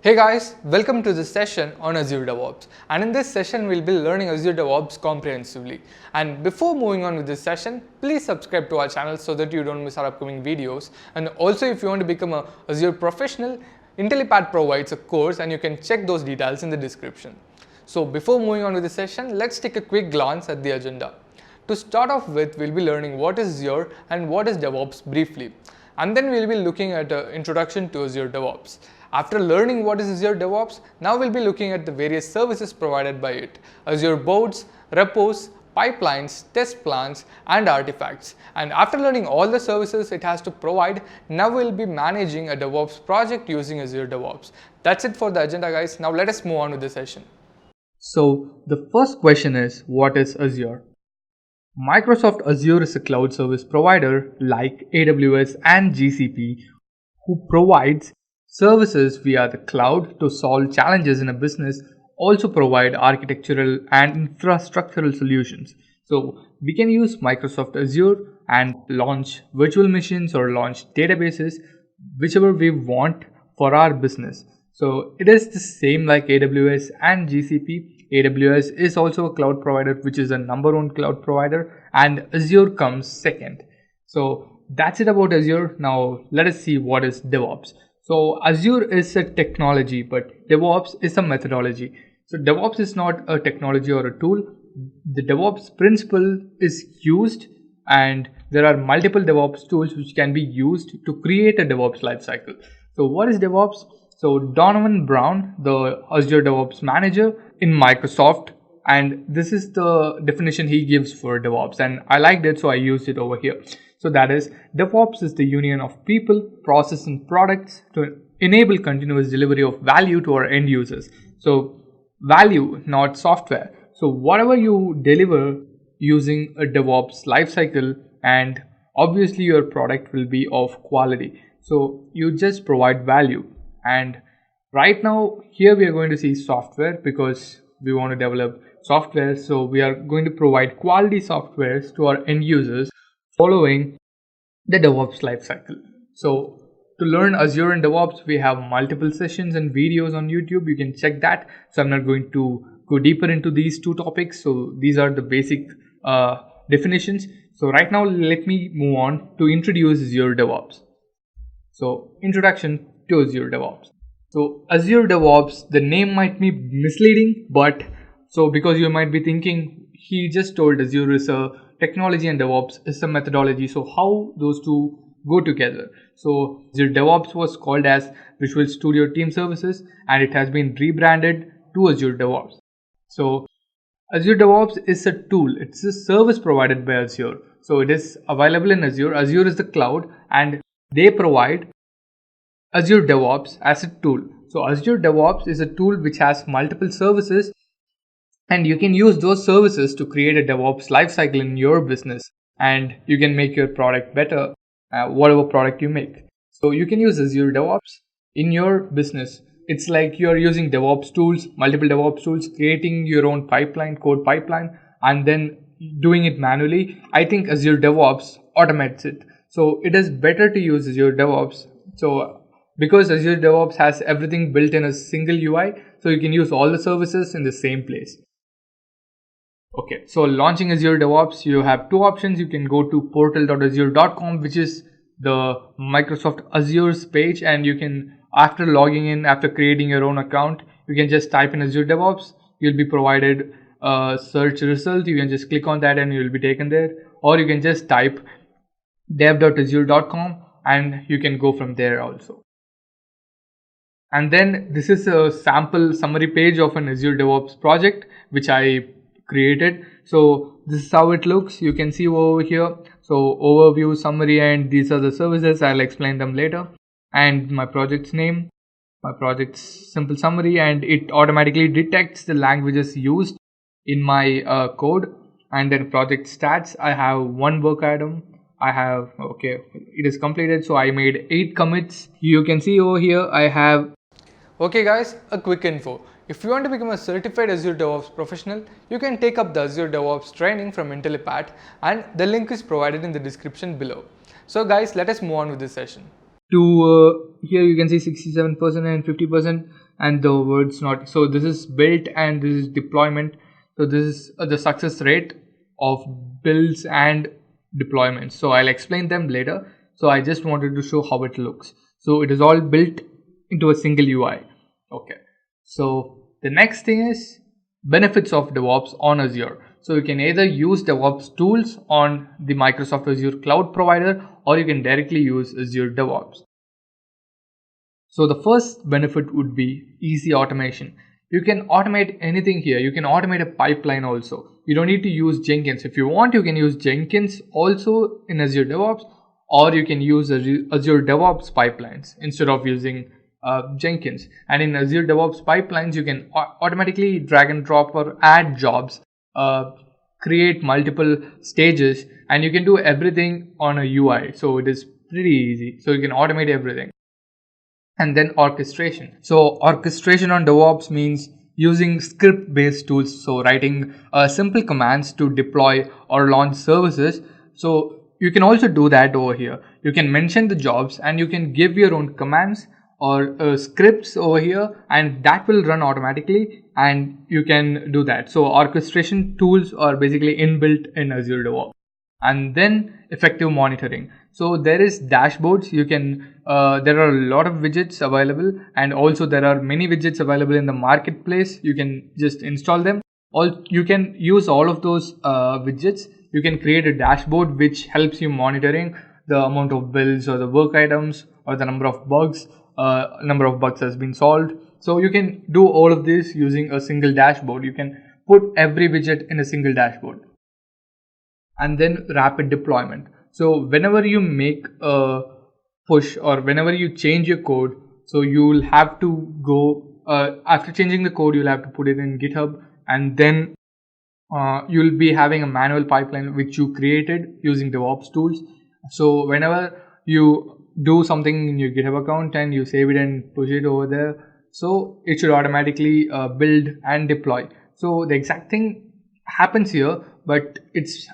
Hey guys, welcome to this session on Azure DevOps, and in this session we'll be learning Azure DevOps comprehensively. And before moving on with this session, please subscribe to our channel so that you don't miss our upcoming videos. And also, if you want to become a Azure professional, Intellipaat provides a course and you can check those details in the description. So before moving on with the session, let's take a quick glance at the agenda. To start off with, we'll be learning what is Azure and what is DevOps briefly. And then we'll be looking at an introduction to Azure DevOps. After learning what is Azure DevOps, now we'll be looking at the various services provided by it: Azure Boards, Repos, Pipelines, Test Plans, and Artifacts. And after learning all the services it has to provide, now we'll be managing a DevOps project using Azure DevOps. That's it for the agenda, guys. Now let us move on with the session. So the first question is, what is Azure? Microsoft Azure is a cloud service provider like AWS and GCP who provides services via the cloud to solve challenges in a business, also provide architectural and infrastructural solutions. So we can use Microsoft Azure and launch virtual machines or launch databases, whichever we want for our business. So it is the same like AWS and GCP. AWS is also a cloud provider, which is a number one cloud provider, and Azure comes second. So that's it about Azure. Now let us see what is DevOps. So Azure is a technology, but DevOps is a methodology. So DevOps is not a technology or a tool. The DevOps principle is used, and there are multiple DevOps tools which can be used to create a DevOps lifecycle. So what is DevOps? So Donovan Brown, the Azure DevOps manager in Microsoft, and this is the definition he gives for DevOps, and I liked it, so I used it over here. So that is, DevOps is the union of people, process, and products to enable continuous delivery of value to our end users. So value, not software. So whatever you deliver using a DevOps lifecycle, and obviously your product will be of quality. So you just provide value. And right now here we are going to see software because we want to develop software. So we are going to provide quality softwares to our end users following the DevOps lifecycle. So to learn Azure and DevOps, we have multiple sessions and videos on YouTube. You can check that. So I'm not going to go deeper into these two topics. So these are the basic definitions. So right now let me move on to introduce Azure DevOps. So introduction to Azure DevOps. So Azure DevOps, the name might be misleading, but so because you might be thinking he just told Azure is a technology and DevOps is a methodology. So how those two go together? So Azure DevOps was called as Visual Studio Team Services, and it has been rebranded to Azure DevOps. So Azure DevOps is a tool. It's a service provided by Azure. So it is available in Azure. Azure is the cloud, and they provide Azure DevOps as a tool. So Azure DevOps is a tool which has multiple services, and you can use those services to create a DevOps lifecycle in your business, and you can make your product better, whatever product you make. So you can use Azure DevOps in your business. It's like you're using DevOps tools, multiple DevOps tools, creating your own pipeline, code pipeline, and then doing it manually. I think Azure DevOps automates it. So it is better to use Azure DevOps. So because Azure DevOps has everything built in a single UI, so you can use all the services in the same place. Okay, so launching Azure DevOps, you have two options. You can go to portal.azure.com, which is the Microsoft Azure's page, and you can, after logging in, after creating your own account, you can just type in Azure DevOps. You'll be provided a search result. You can just click on that and you'll be taken there, or you can just type dev.azure.com and you can go from there also. And then this is a sample summary page of an Azure DevOps project which I created. So this is how it looks. You can see over here. So overview, summary, and these are the services. I'll explain them later. And my project's name, my project's simple summary, and it automatically detects the languages used in my code. And then project stats. I have one work item. It is completed. So I made 8 commits. You can see over here I have. Okay guys, a quick info. If you want to become a certified Azure DevOps professional, you can take up the Azure DevOps training from Intellipaat, and the link is provided in the description below. So guys, let us move on with this session. Here you can see 67% and 50%. and the words not. So this is built and this is deployment. So this is the success rate of builds and deployments. So I'll explain them later. So I just wanted to show how it looks. So it is all built into a single UI. Okay. So the next thing is benefits of DevOps on Azure. So you can either use DevOps tools on the Microsoft Azure cloud provider, or you can directly use Azure DevOps. So the first benefit would be easy automation. You can automate anything here. You can automate a pipeline also. You don't need to use Jenkins. If you want, you can use Jenkins also in Azure DevOps, or you can use Azure DevOps pipelines instead of using Jenkins. And in Azure DevOps pipelines, you can automatically drag and drop or add jobs, create multiple stages, and you can do everything on a UI. So it is pretty easy. So you can automate everything. And then orchestration. So orchestration on DevOps means using script-based tools. So writing simple commands to deploy or launch services. So you can also do that over here. You can mention the jobs and you can give your own commands or scripts over here, and that will run automatically, and you can do that. So orchestration tools are basically inbuilt in Azure DevOps. And then effective monitoring. So there is dashboards. You can there are a lot of widgets available, and also there are many widgets available in the marketplace. You can just install them. You can use all of those widgets. You can create a dashboard which helps you monitoring the amount of builds or the work items or the number of bugs. Number of bugs has been solved. So you can do all of this using a single dashboard. You can put every widget in a single dashboard. And then rapid deployment. So whenever you make a push or whenever you change your code, so you'll have to go after changing the code, you'll have to put it in GitHub, and then you'll be having a manual pipeline which you created using DevOps tools. So whenever you do something in your GitHub account and you save it and push it over there, so it should automatically build and deploy. So the exact thing happens here, but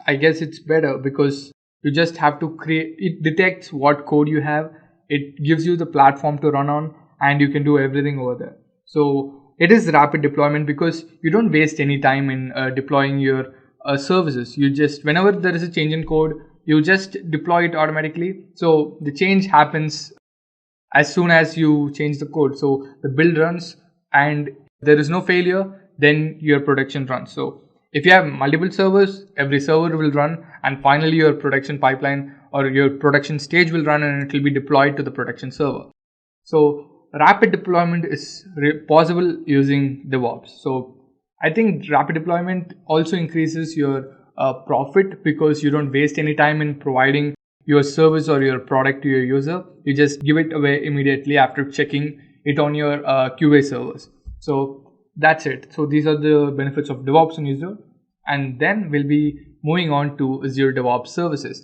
I guess it's better because you just have to create. It detects what code you have, it gives you the platform to run on, and you can do everything over there. So it is rapid deployment because you don't waste any time in deploying your services. You just, whenever there is a change in code, you just deploy it automatically. So the change happens as soon as you change the code. So the build runs and there is no failure, then your production runs. So if you have multiple servers, every server will run, and finally your production pipeline or your production stage will run, and it will be deployed to the production server. So rapid deployment is possible using DevOps. So I think rapid deployment also increases your profit because you don't waste any time in providing your service or your product to your user. You just give it away immediately after checking it on your QA servers. So that's it. So these are the benefits of DevOps on Azure. And then we'll be moving on to Azure DevOps services.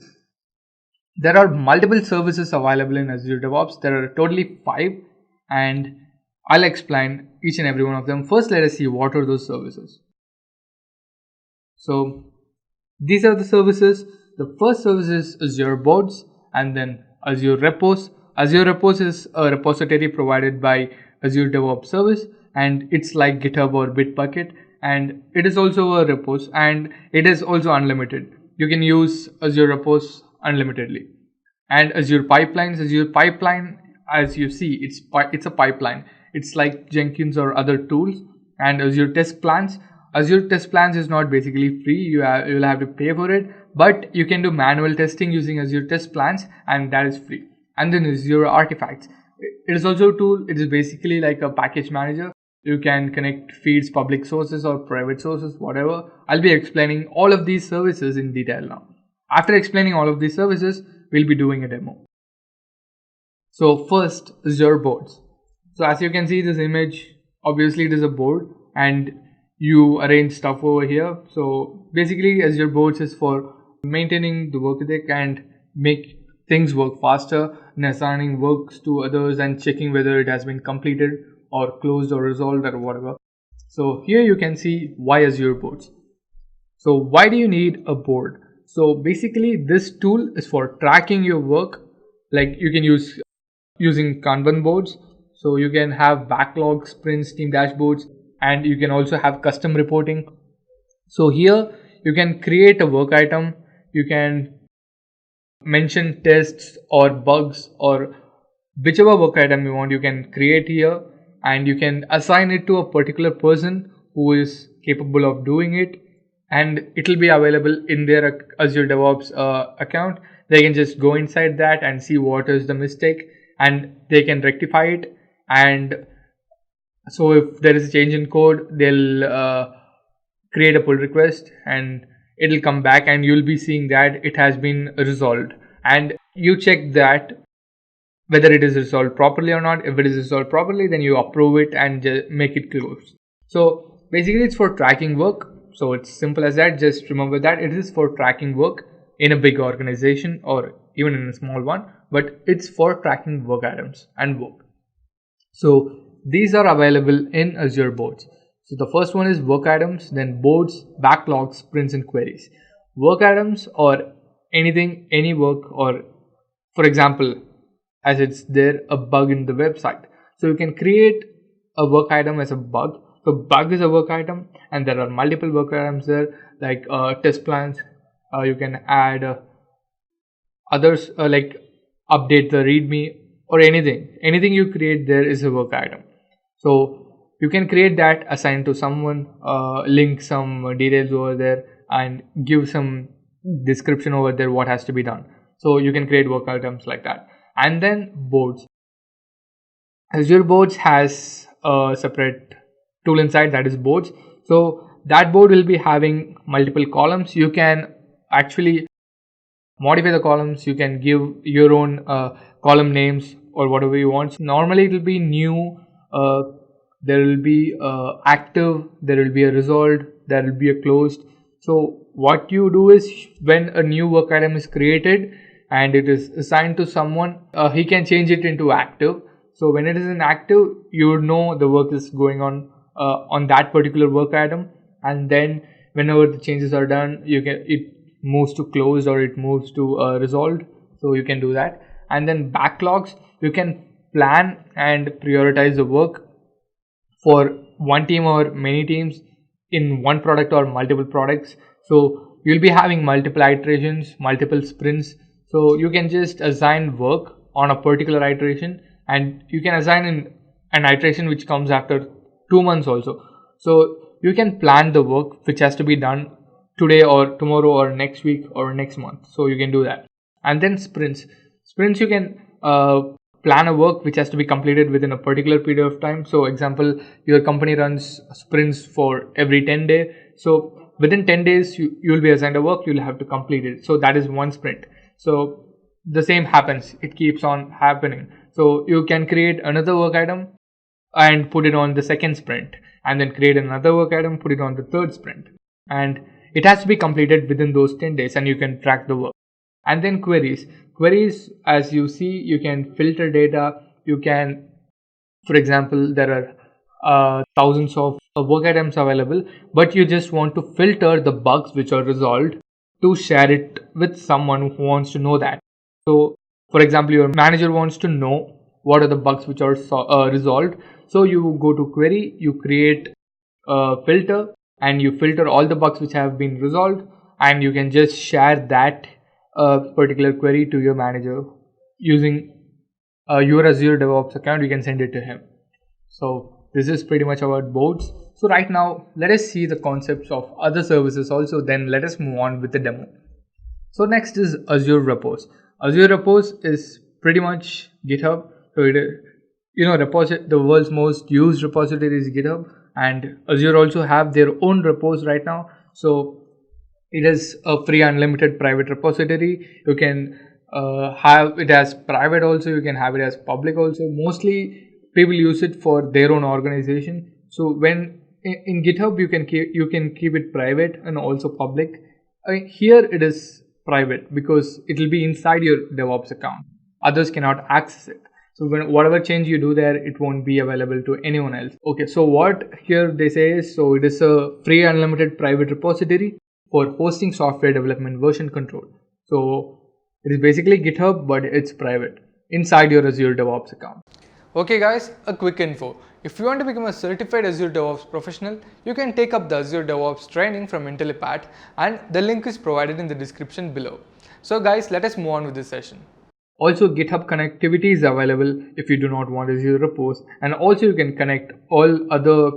There are multiple services available in Azure DevOps. There are totally 5, and I'll explain each and every one of them. First, let us see what are those services. So these are the services. The first service is Azure Boards, and then Azure Repos. Azure Repos is a repository provided by Azure DevOps service, and it's like GitHub or Bitbucket, and it is also a repos, and it is also unlimited. You can use Azure Repos unlimitedly. And Azure Pipelines. Azure Pipeline, as you see, it's a pipeline. It's like Jenkins or other tools. And Azure Test Plans. Azure Test Plans is not basically free. You'll have to pay for it, but you can do manual testing using Azure Test Plans, and that is free. And then Azure Artifacts. It is also a tool. It is basically like a package manager. You can connect feeds, public sources or private sources, whatever. I'll be explaining all of these services in detail now. After explaining all of these services, we'll be doing a demo. So first, Azure Boards. So as you can see this image, obviously it is a board and you arrange stuff over here. So basically Azure Boards is for maintaining the work ethic and make things work faster, and assigning works to others and checking whether it has been completed or closed or resolved or whatever. So here you can see why Azure Boards. So why do you need a board? So basically this tool is for tracking your work. Like you can use using Kanban boards. So you can have backlogs, sprints, team dashboards, and you can also have custom reporting. So here you can create a work item, you can mention tests or bugs or whichever work item you want, you can create here, and you can assign it to a particular person who is capable of doing it, and it will be available in their Azure DevOps account. They can just go inside that and see what is the mistake, and they can rectify it. And so if there is a change in code, they'll create a pull request and it'll come back, and you'll be seeing that it has been resolved, and you check that whether it is resolved properly or not. If it is resolved properly, then you approve it and make it close. So basically it's for tracking work. So it's simple as that. Just remember that it is for tracking work in a big organization or even in a small one, but it's for tracking work items and work. So these are available in Azure Boards. So the first one is work items, then boards, backlogs, sprints, and queries. Work items or anything, any work, or for example, as it's there, a bug in the website. So you can create a work item as a bug. So bug is a work item, and there are multiple work items there, like test plans. You can add others like update the readme or anything you create there is a work item. So you can create that, assign to someone, link some details over there, and give some description over there what has to be done. So you can create work items like that. And then boards. Azure Boards has a separate tool inside, that is boards. So that board will be having multiple columns. You can actually modify the columns. You can give your own column names or whatever you want. So normally it will be new, there will be active, there will be a resolved, there will be a closed. So what you do is, when a new work item is created and it is assigned to someone, he can change it into active. So when it is in active, you would know the work is going on that particular work item, and then whenever the changes are done, it moves to closed or it moves to resolved. So you can do that. And then backlogs, you can plan and prioritize the work for one team or many teams in one product or multiple products. So you'll be having multiple iterations, multiple sprints. So you can just assign work on a particular iteration, and you can assign in an iteration which comes after 2 months also. So you can plan the work which has to be done today or tomorrow or next week or next month. So you can do that. And then sprints, you can plan a work which has to be completed within a particular period of time. So example, your company runs sprints for every 10 days. So within 10 days, you will be assigned a work, you'll have to complete it. So that is one sprint. So the same happens, it keeps on happening. So you can create another work item and put it on the second sprint, and then create another work item, put it on the third sprint, and it has to be completed within those 10 days, and you can track the work. And then queries, as you see, you can filter data. You can, for example, there are thousands of work items available, but you just want to filter the bugs which are resolved to share it with someone who wants to know that. So for example, your manager wants to know what are the bugs which are resolved. So you go to query, you create a filter, and you filter all the bugs which have been resolved, and you can just share that particular query to your manager using your Azure DevOps account. You can send it to him. So this is pretty much about boards. So right now, let us see the concepts of other services also, then let us move on with the demo. So next is Azure Repos. Azure Repos is pretty much GitHub. So it is, the world's most used repository is GitHub, and Azure also have their own repos right now. So it is a free unlimited private repository. You can have it as private also, you can have it as public also. Mostly people use it for their own organization. So when in GitHub, you can keep it private and also public. Here it is private because it will be inside your DevOps account. Others cannot access it. So whatever change you do there, it won't be available to anyone else. Okay, so what here they say is, so it is a free unlimited private repository for hosting software development version control. So it is basically GitHub, but it's private inside your Azure DevOps account. Okay guys, a quick info. If you want to become a certified Azure DevOps professional, you can take up the Azure DevOps training from Intellipaat, and the link is provided in the description below. So guys, let us move on with this session. Also, GitHub connectivity is available if you do not want Azure Repos, and also you can connect all other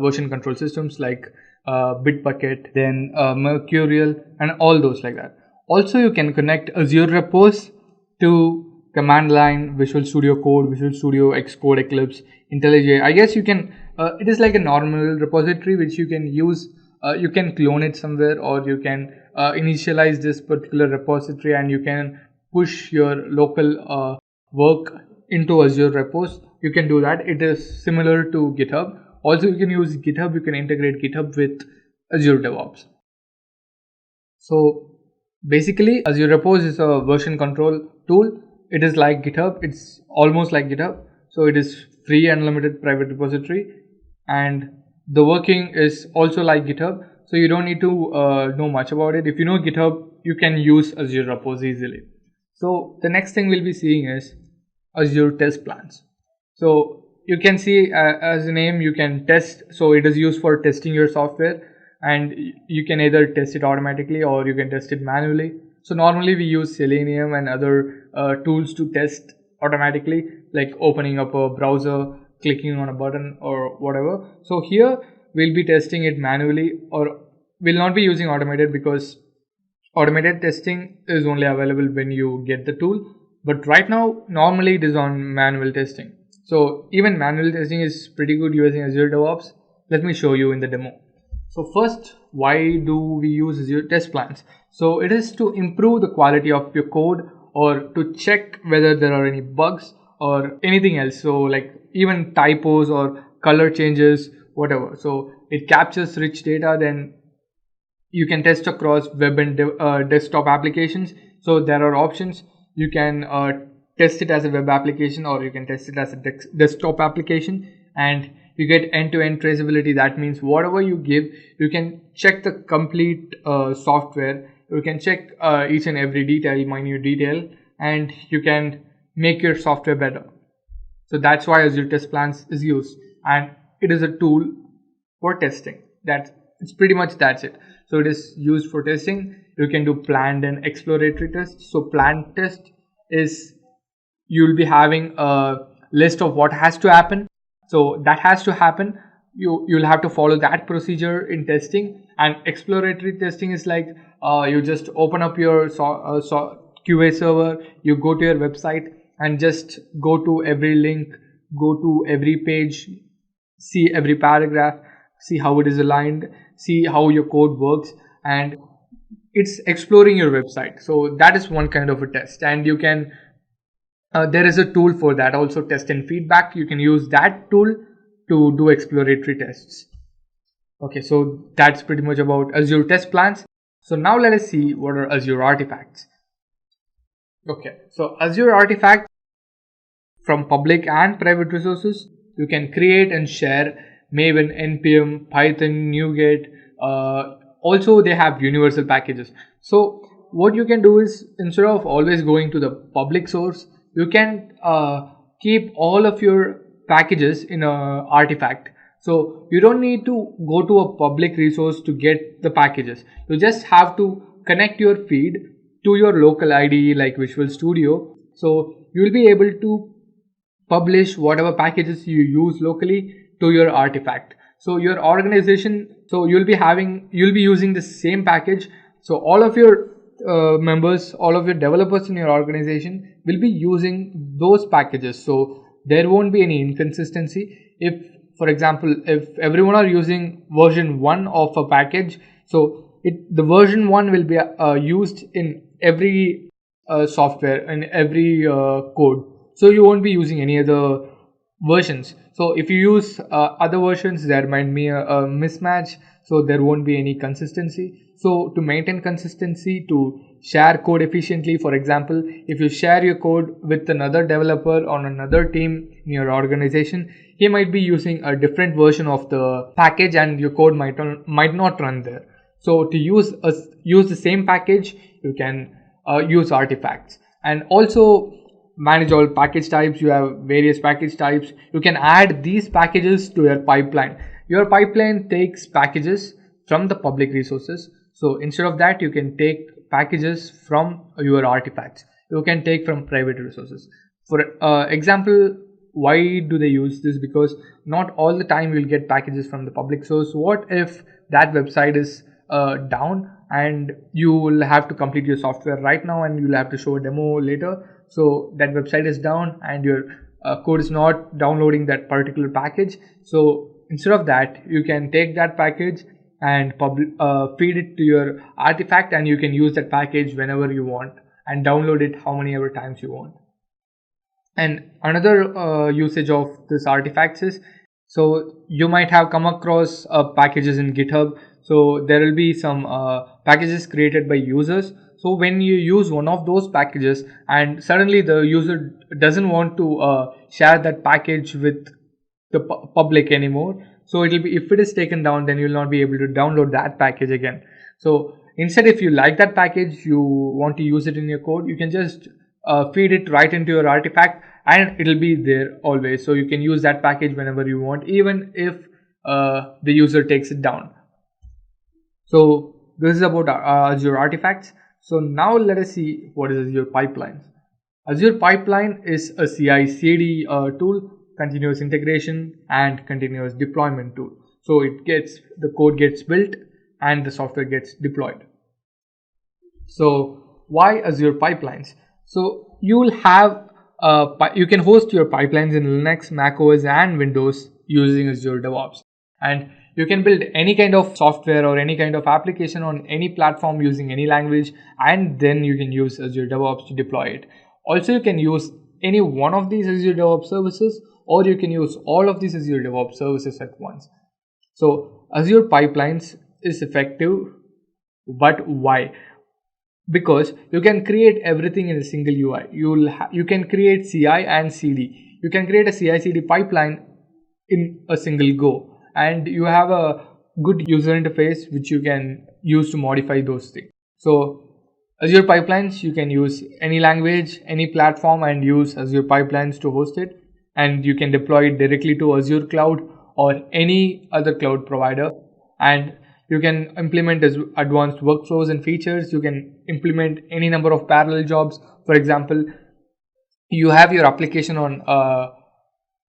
version control systems like Bitbucket, then Mercurial, and all those like that. Also, you can connect Azure Repos to command line, Visual Studio Code, Visual Studio, Xcode, Eclipse, IntelliJ. I guess you can, it is like a normal repository which you can use. You can clone it somewhere, or you can initialize this particular repository and you can push your local work into Azure Repos. You can do that. It is similar to GitHub. Also, you can use GitHub. You can integrate GitHub with Azure DevOps. So basically, Azure Repos is a version control tool. It is like GitHub. It's almost like GitHub. So it is free unlimited private repository, and the working is also like GitHub. So you don't need to know much about it. If you know GitHub, you can use Azure Repos easily. So the next thing we'll be seeing is Azure test plans. So you can see as a name, you can test. So it is used for testing your software, and you can either test it automatically or you can test it manually. So normally we use Selenium and other tools to test automatically, like opening up a browser, clicking on a button or whatever. So here we'll be testing it manually, or we'll not be using automated because automated testing is only available when you get the tool. But right now, normally it is on manual testing. So even manual testing is pretty good using Azure DevOps. Let me show you in the demo. So first, why do we use Azure test plans? So it is to improve the quality of your code, or to check whether there are any bugs or anything else. So like even typos or color changes, whatever. So it captures rich data, then you can test across web and desktop applications. So there are options. You can test it as a web application, or you can test it as a desktop application, and you get end-to-end traceability. That means whatever you give, you can check the complete software. You can check each and every detail, minute detail, and you can make your software better. So that's why Azure test plans is used, and it is a tool for testing. It's pretty much that's it. So it is used for testing. You can do planned and exploratory tests. So planned test is you'll be having a list of what has to happen. So that has to happen. You'll have to follow that procedure in testing. And exploratory testing is like you just open up your QA server, you go to your website and just go to every link, go to every page, see every paragraph, see how it is aligned, see how your code works, and it's exploring your website. So that is one kind of a test, and you can there is a tool for that also, test and feedback. You can use that tool to do exploratory tests. Okay, so that's pretty much about Azure test plans. So now let us see what are Azure artifacts. Okay, so Azure artifacts from public and private resources. You can create and share Maven, NPM, Python, NuGet. Also, they have universal packages. So what you can do is, instead of always going to the public source, you can keep all of your packages in a artifact. So you don't need to go to a public resource to get the packages. You just have to connect your feed to your local IDE like Visual Studio. So you will be able to publish whatever packages you use locally to your artifact. So your organization, so you'll be using the same package. So all of your members, all of your developers in your organization will be using those packages. So there won't be any inconsistency. If, for example, if everyone are using version 1 of a package, so the version 1 will be used in every software and every code. So you won't be using any other versions. So if you use other versions, there might be a mismatch, so there won't be any consistency. So to maintain consistency, to share code efficiently, for example, if you share your code with another developer on another team in your organization, he might be using a different version of the package and your code might not run there. So to use the same package, you can use artifacts. And also, manage all package types. You have various package types. You can add these packages to your pipeline. Your pipeline takes packages from the public resources. So instead of that, you can take packages from your artifacts. You can take from private resources. For example, why do they use this? Because not all the time you'll get packages from the public source. What if that website is down and you will have to complete your software right now and you'll have to show a demo later? So that website is down and your code is not downloading that particular package. So instead of that, you can take that package and feed it to your artifact, and you can use that package whenever you want and download it how many ever times you want. And another usage of this artifacts is, so you might have come across packages in GitHub. So there will be some packages created by users. So when you use one of those packages and suddenly the user doesn't want to share that package with the public anymore, so it will be, if it is taken down, then you will not be able to download that package again. So instead, if you like that package, you want to use it in your code, you can just feed it right into your artifact and it will be there always. So you can use that package whenever you want, even if the user takes it down. So this is about Azure artifacts. So now let us see what is Azure Pipelines. Azure Pipeline is a CI/CD tool, continuous integration and continuous deployment tool. So the code gets built and the software gets deployed. So why Azure Pipelines? So you will have you can host your pipelines in Linux, Mac OS and Windows using Azure DevOps, and you can build any kind of software or any kind of application on any platform using any language, and then you can use Azure DevOps to deploy it. Also, you can use any one of these Azure DevOps services, or you can use all of these Azure DevOps services at once. So Azure Pipelines is effective, but why? Because you can create everything in a single UI. You can create CI and CD. You can create a CI/CD pipeline in a single go, and you have a good user interface which you can use to modify those things. So Azure Pipelines, you can use any language, any platform, and use Azure Pipelines to host it, and you can deploy it directly to Azure Cloud or any other cloud provider, and you can implement advanced workflows and features. You can implement any number of parallel jobs. For example, you have your application on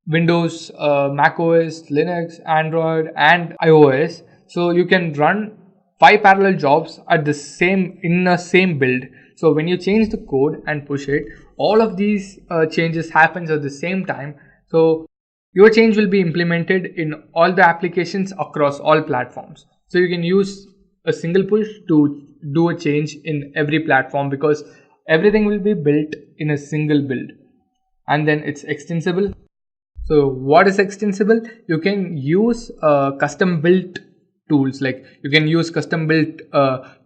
Windows, Mac OS, Linux, Android and iOS. So you can run 5 parallel jobs in the same build. So when you change the code and push it, all of these changes happens at the same time. So your change will be implemented in all the applications across all platforms. So you can use a single push to do a change in every platform, because everything will be built in a single build, and then it's extensible. So what is extensible? You can use custom built tools, like you can use custom built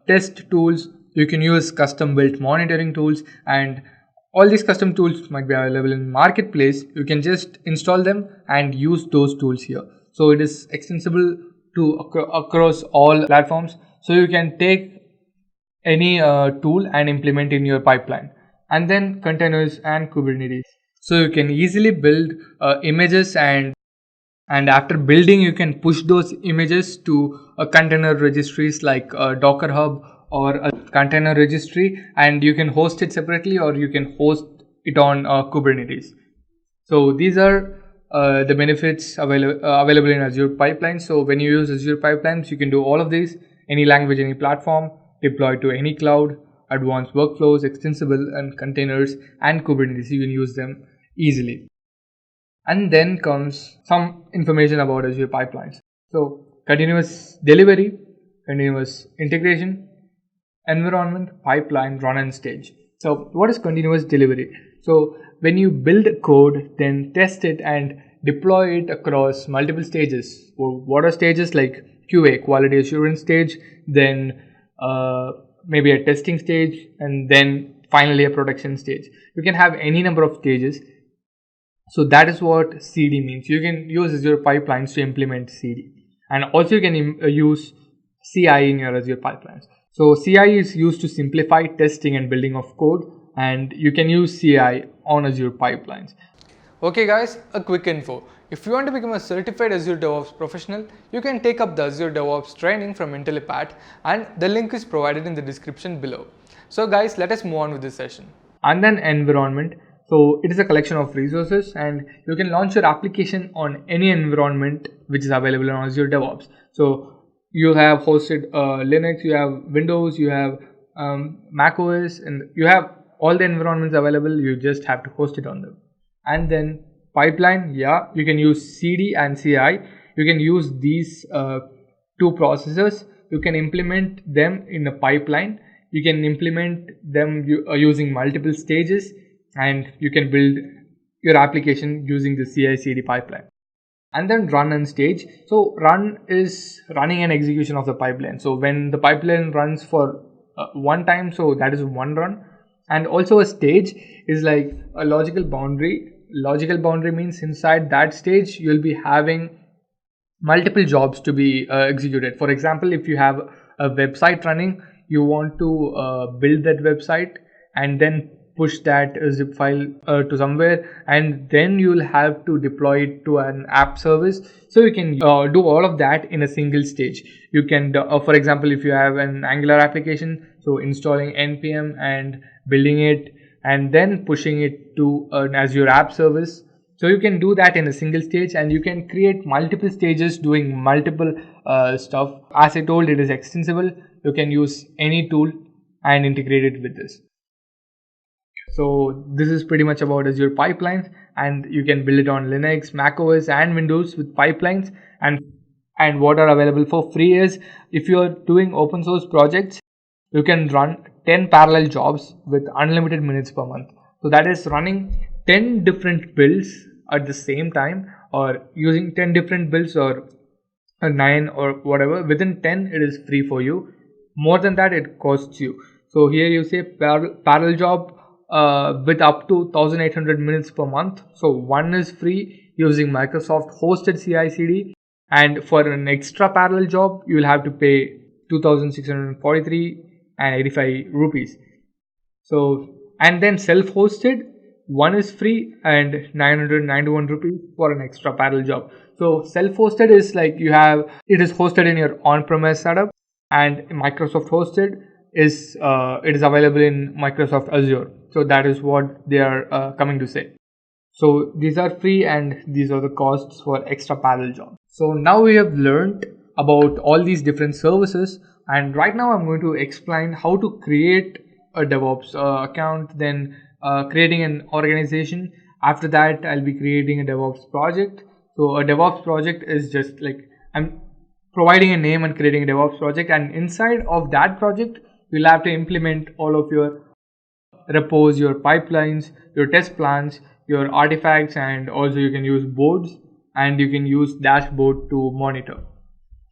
test tools, you can use custom built monitoring tools, and all these custom tools might be available in marketplace. You can just install them and use those tools here. So it is extensible to across all platforms. So you can take any tool and implement in your pipeline. And then containers and Kubernetes. So you can easily build images, and after building you can push those images to a container registries like Docker Hub or a container registry, and you can host it separately or you can host it on Kubernetes. So these are the benefits available in Azure Pipelines. So when you use Azure Pipelines, you can do all of these, any language, any platform, deploy to any cloud, advanced workflows, extensible and containers and Kubernetes. You can use them easily. And then comes some information about Azure Pipelines. So continuous delivery, continuous integration, environment, pipeline, run and stage. So what is continuous delivery? So when you build a code, then test it and deploy it across multiple stages. What are stages? Like QA, quality assurance stage, then maybe a testing stage, and then finally a production stage. You can have any number of stages. So that is what CD means. You can use Azure Pipelines to implement CD, and also you can use CI in your Azure Pipelines. So CI is used to simplify testing and building of code. and you can use CI on Azure Pipelines. Okay guys, a quick info. If you want to become a certified Azure DevOps professional, you can take up the Azure DevOps training from Intellipaat, and the link is provided in the description below. So guys, let us move on with this session. And then environment. So it is a collection of resources, and you can launch your application on any environment which is available on Azure DevOps. So you have hosted Linux, you have Windows, you have Mac OS, and you have all the environments available. You just have to host it on them. And then pipeline, yeah, you can use CD and CI. You can use these two processes. You can implement them in a pipeline. You can implement them using multiple stages, and you can build your application using the CI/CD pipeline. And then run and stage. So run is running an execution of the pipeline. So when the pipeline runs for one time, so that is one run. And also a stage is like a logical boundary. Logical boundary means inside that stage you'll be having multiple jobs to be executed. For example, if you have a website running, you want to build that website and then push that zip file to somewhere, and then you'll have to deploy it to an app service. So you can do all of that in a single stage. You can for example, if you have an Angular application, so installing npm and building it and then pushing it to an Azure app service. So you can do that in a single stage, and you can create multiple stages doing multiple stuff. As I told, it is extensible. You can use any tool and integrate it with this. So this is pretty much about Azure Pipelines, and you can build it on Linux, Mac OS and Windows with pipelines. And what are available for free is, if you are doing open source projects, you can run 10 parallel jobs with unlimited minutes per month. So that is running 10 different builds at the same time, or using 10 different builds, or 9 or whatever. Within 10 it is free for you. More than that it costs you. So here you say parallel job with up to 1800 minutes per month. So one is free using Microsoft hosted CI/CD, and for an extra parallel job you will have to pay 2643 and 85 rupees. So, and then self-hosted, one is free and 991 rupees for an extra parallel job. So self-hosted is like it is hosted in your on-premise setup, and Microsoft hosted is it is available in Microsoft Azure. So that is what they are coming to say. So these are free, and these are the costs for extra parallel jobs. So now we have learned about all these different services, and right now I'm going to explain how to create a DevOps account, then creating an organization. After that, I'll be creating a DevOps project. So a DevOps project is just like I'm providing a name and creating a DevOps project, and inside of that project you'll have to implement all of your repos, your pipelines, your test plans, your artifacts, and also you can use boards, and you can use dashboard to monitor.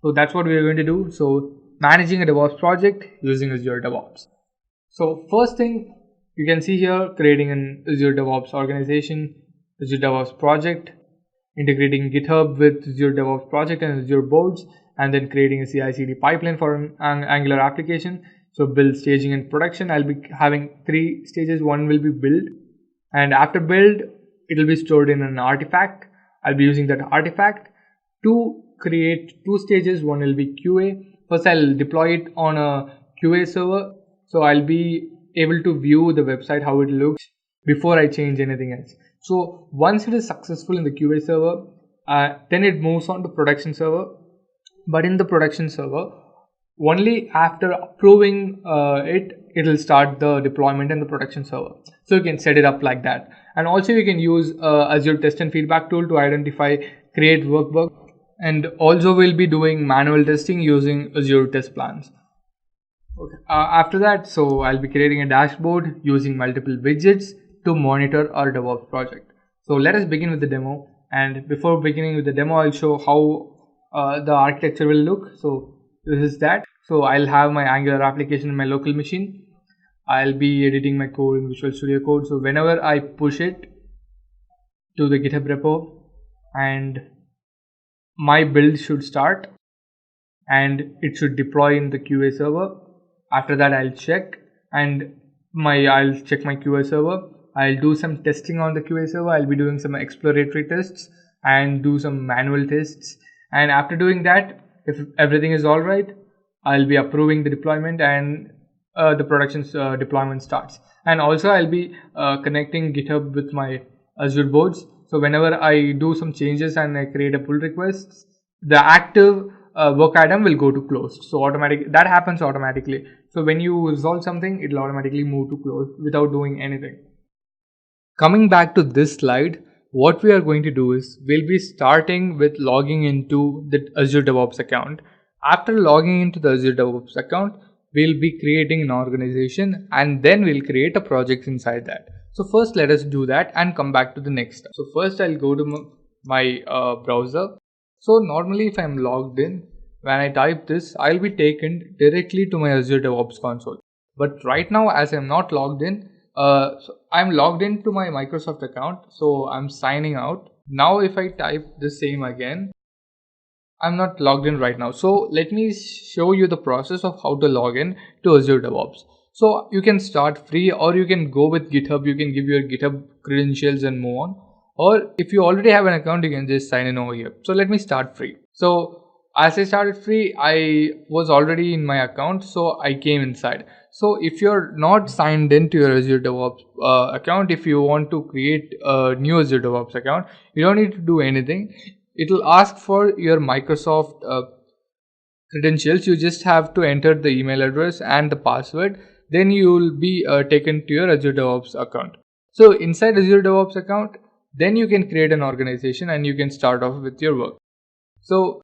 So that's what we are going to do. So managing a DevOps project using Azure DevOps. So first thing you can see here, creating an Azure DevOps organization, Azure DevOps project, integrating GitHub with Azure DevOps project and Azure Boards, and then creating a CI/CD pipeline for an Angular application. So build, staging, and production. I'll be having 3 stages. One will be build, and after build it will be stored in an artifact. I'll be using that artifact to create 2 stages. One will be QA. First I'll deploy it on a QA server, so I'll be able to view the website, how it looks, before I change anything else. So once it is successful in the QA server, then it moves on to production server. But in the production server, only after approving it will start the deployment in the production server. So you can set it up like that. And also you can use Azure test and feedback tool to identify, create workbook, and also we'll be doing manual testing using Azure test plans. Okay. After that, so I'll be creating a dashboard using multiple widgets to monitor our DevOps project. So let us begin with the demo, and before beginning with the demo I'll show how the architecture will look. So this is that. So I'll have my Angular application in my local machine. I'll be editing my code in Visual Studio Code. So whenever I push it to the GitHub repo, and my build should start and it should deploy in the QA server. After that I'll check, and I'll check my QA server. I'll do some testing on the QA server. I'll be doing some exploratory tests and do some manual tests. And after doing that, if everything is all right, I'll be approving the deployment, and the production deployment starts. And also I'll be connecting GitHub with my Azure Boards. So whenever I do some changes and I create a pull request, the active work item will go to closed. So that happens automatically. So when you resolve something, it'll automatically move to closed without doing anything. Coming back to this slide, what we are going to do is we'll be starting with logging into the Azure DevOps account. After logging into the Azure DevOps account, we'll be creating an organization, and then we'll create a project inside that. So first let us do that and come back to the next step. So first I'll go to my browser. So normally if I'm logged in, when I type this, I'll be taken directly to my Azure DevOps console. But right now, as I'm not logged in, so I'm logged into my Microsoft account, so I'm signing out. Now if I type the same again, I'm not logged in right now. So let me show you the process of how to log in to Azure DevOps. So you can start free, or you can go with GitHub. You can give your GitHub credentials and move on. Or if you already have an account, you can just sign in over here. So let me start free. So as I started free, I was already in my account, so I came inside. So if you're not signed into your Azure DevOps account, if you want to create a new Azure DevOps account, you don't need to do anything. It will ask for your Microsoft credentials. You just have to enter the email address and the password. Then you will be taken to your Azure DevOps account. So inside Azure DevOps account, then you can create an organization and you can start off with your work. So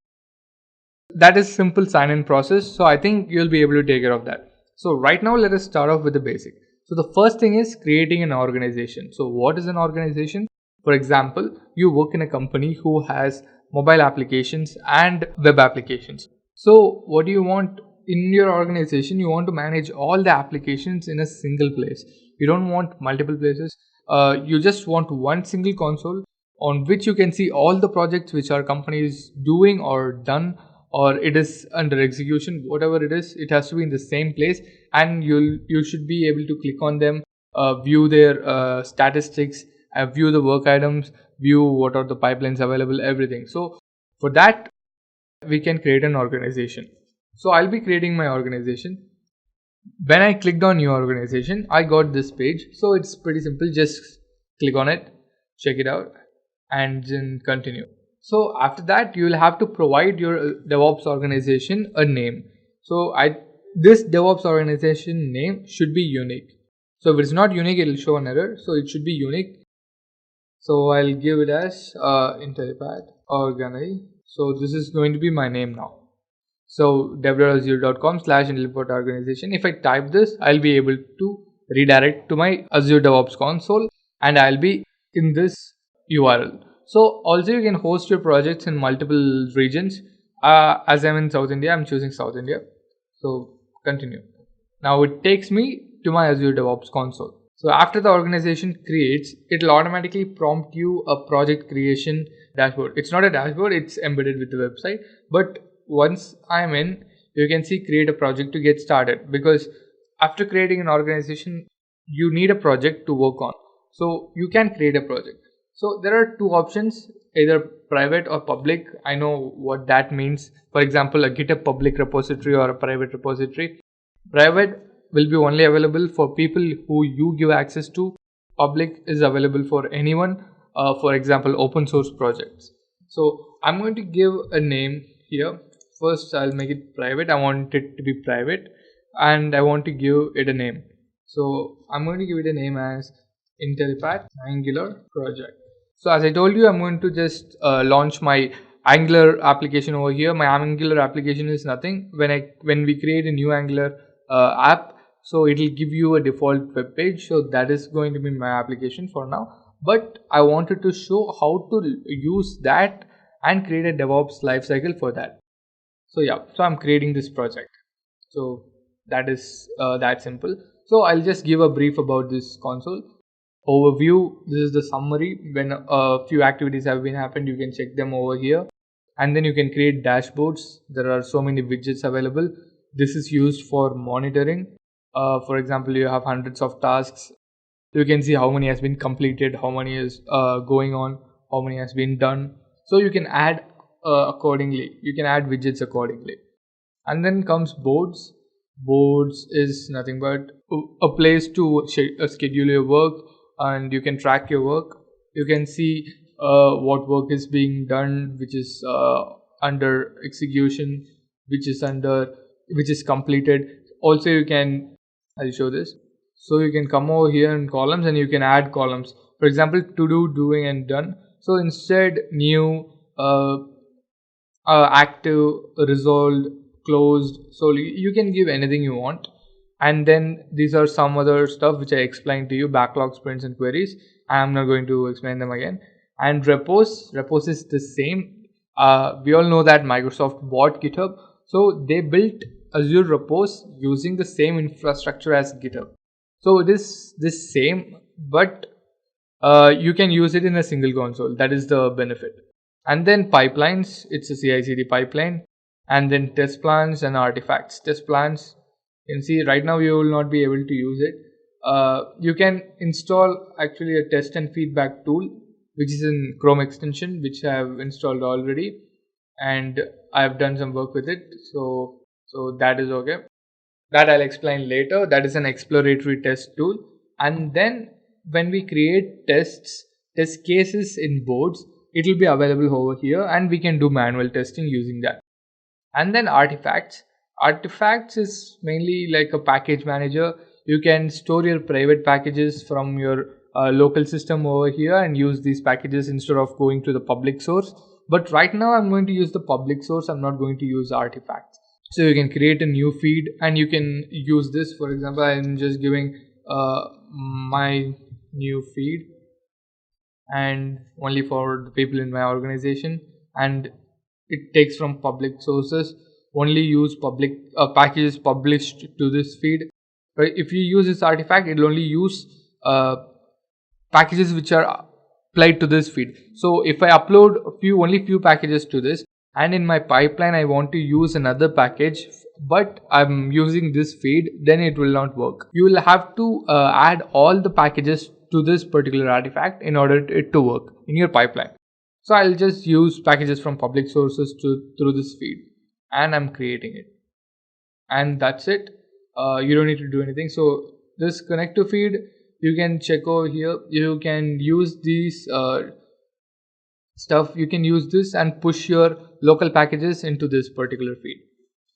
that is simple sign-in process. So I think you'll be able to take care of that. So right now let us start off with the basic. So the first thing is creating an organization. So what is an organization? For example, you work in a company who has mobile applications and web applications. So what do you want in your organization? You want to manage all the applications in a single place. You don't want multiple places. You just want one single console on which you can see all the projects which our company is doing or done, or it is under execution. Whatever it is, it has to be in the same place, and you should be able to click on them, view their statistics, view the work items, view what are the pipelines available, everything. So for that, we can create an organization. So I'll be creating my organization. When I clicked on new organization, I got this page. So it's pretty simple. Just click on it, check it out, and then continue. So after that, you will have to provide your DevOps organization a name. So this DevOps organization name should be unique. So if it's not unique, it will show an error. So it should be unique. So I'll give it as Intellipaat Organi. So this is going to be my name now. So dev.azure.com/Intellipaat organization. If I type this, I'll be able to redirect to my Azure DevOps console, and I'll be in this URL. So also you can host your projects in multiple regions. As I'm in South India, I'm choosing South India. So continue. Now it takes me to my Azure DevOps console. So after the organization creates, it will automatically prompt you a project creation dashboard. It's not a dashboard, it's embedded with the website. But once I'm in, you can see create a project to get started, because after creating an organization, you need a project to work on. So you can create a project. So there are two options, either private or public. I know what that means. For example, a GitHub public repository or a private repository. Private will be only available for people who you give access to. Public is available for anyone, for example, open source projects. So I'm going to give a name here. First, I'll make it private. I want it to be private, and I want to give it a name. So I'm going to give it a name as Intellipaat Angular project. So as I told you, I'm going to just launch my Angular application over here. My Angular application is nothing. When we create a new Angular app, so it will give you a default web page. So that is going to be my application for now. But I wanted to show how to use that and create a DevOps lifecycle for that. So yeah, so I'm creating this project. So that is that simple. So I'll just give a brief about this console. Overview, this is the summary. When a few activities have been happened, you can check them over here. And then you can create dashboards. There are so many widgets available. This is used for monitoring. For example, you have hundreds of tasks. You can see how many has been completed, how many is going on, how many has been done. So you can add accordingly. You can add widgets accordingly. And then comes boards. Boards is nothing but a place to schedule your work, and you can track your work. You can see what work is being done, which is under execution, which is completed. Also, you can, I'll show this. So you can come over here in columns and you can add columns. For example, to do, doing, and done. So instead, new, active, resolved, closed. So you can give anything you want. And then these are some other stuff which I explained to you: backlog, sprints, and queries. I am not going to explain them again. And repos is the same. We all know that Microsoft bought GitHub, so they built Azure Repos using the same infrastructure as GitHub. So it is this same, but you can use it in a single console. That is the benefit. And then pipelines, it's a CI/CD pipeline. And then test plans and artifacts. Test plans, you can see right now you will not be able to use it. You can install actually a test and feedback tool, which is in Chrome extension, which I have installed already, and I have done some work with it. So that is okay. That I'll explain later. That is an exploratory test tool. And then when we create test cases in boards, it will be available over here, and we can do manual testing using that. And then artifacts is mainly like a package manager. You can store your private packages from your local system over here and use these packages instead of going to the public source. But right now I'm going to use the public source. I'm not going to use artifacts. So you can create a new feed and you can use this. For example, I'm just giving my new feed, and only for the people in my organization, and it takes from public sources. Only use public packages published to this feed. Right? If you use this artifact, it will only use packages which are applied to this feed. So if I upload only few packages to this, and in my pipeline I want to use another package, but I'm using this feed, then it will not work. You will have to add all the packages to this particular artifact in order for it to work in your pipeline. So I'll just use packages from public sources through this feed, and I'm creating it, and that's it. You don't need to do anything. So this connect to feed, you can check over here. You can use these stuff. You can use this and push your local packages into this particular feed,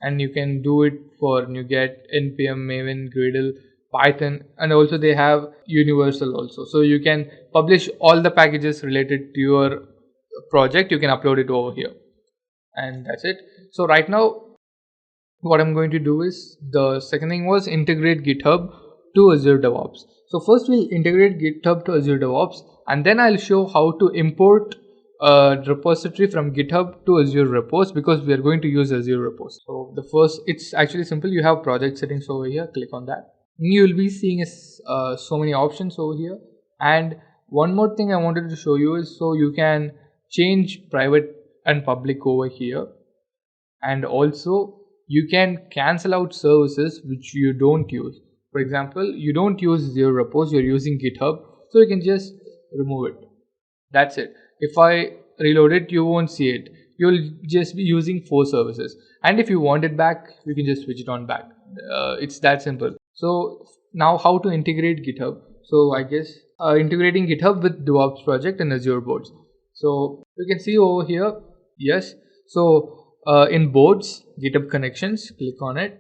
and you can do it for NuGet, npm, Maven, Gradle, Python, and also they have universal also. So you can publish all the packages related to your project. You can upload it over here, and that's it. So right now what I'm going to do is, the second thing was integrate GitHub to Azure DevOps. So first we'll integrate GitHub to Azure DevOps, and then I'll show how to import a repository from GitHub to Azure Repos, because we are going to use Azure Repos. So the first, it's actually simple. You have project settings over here, click on that. You will be seeing so many options over here. And one more thing I wanted to show you is, so you can change private and public over here, and also you can cancel out services which you don't use. For example, you don't use Azure Repos, you're using GitHub, so you can just remove it. That's it. If I reload it, you won't see it. You'll just be using 4 services, and if you want it back, you can just switch it on back. It's that simple. So now how to integrate GitHub? So I guess integrating GitHub with DevOps project and Azure Boards. So you can see over here, yes. So in Boards, GitHub connections, click on it.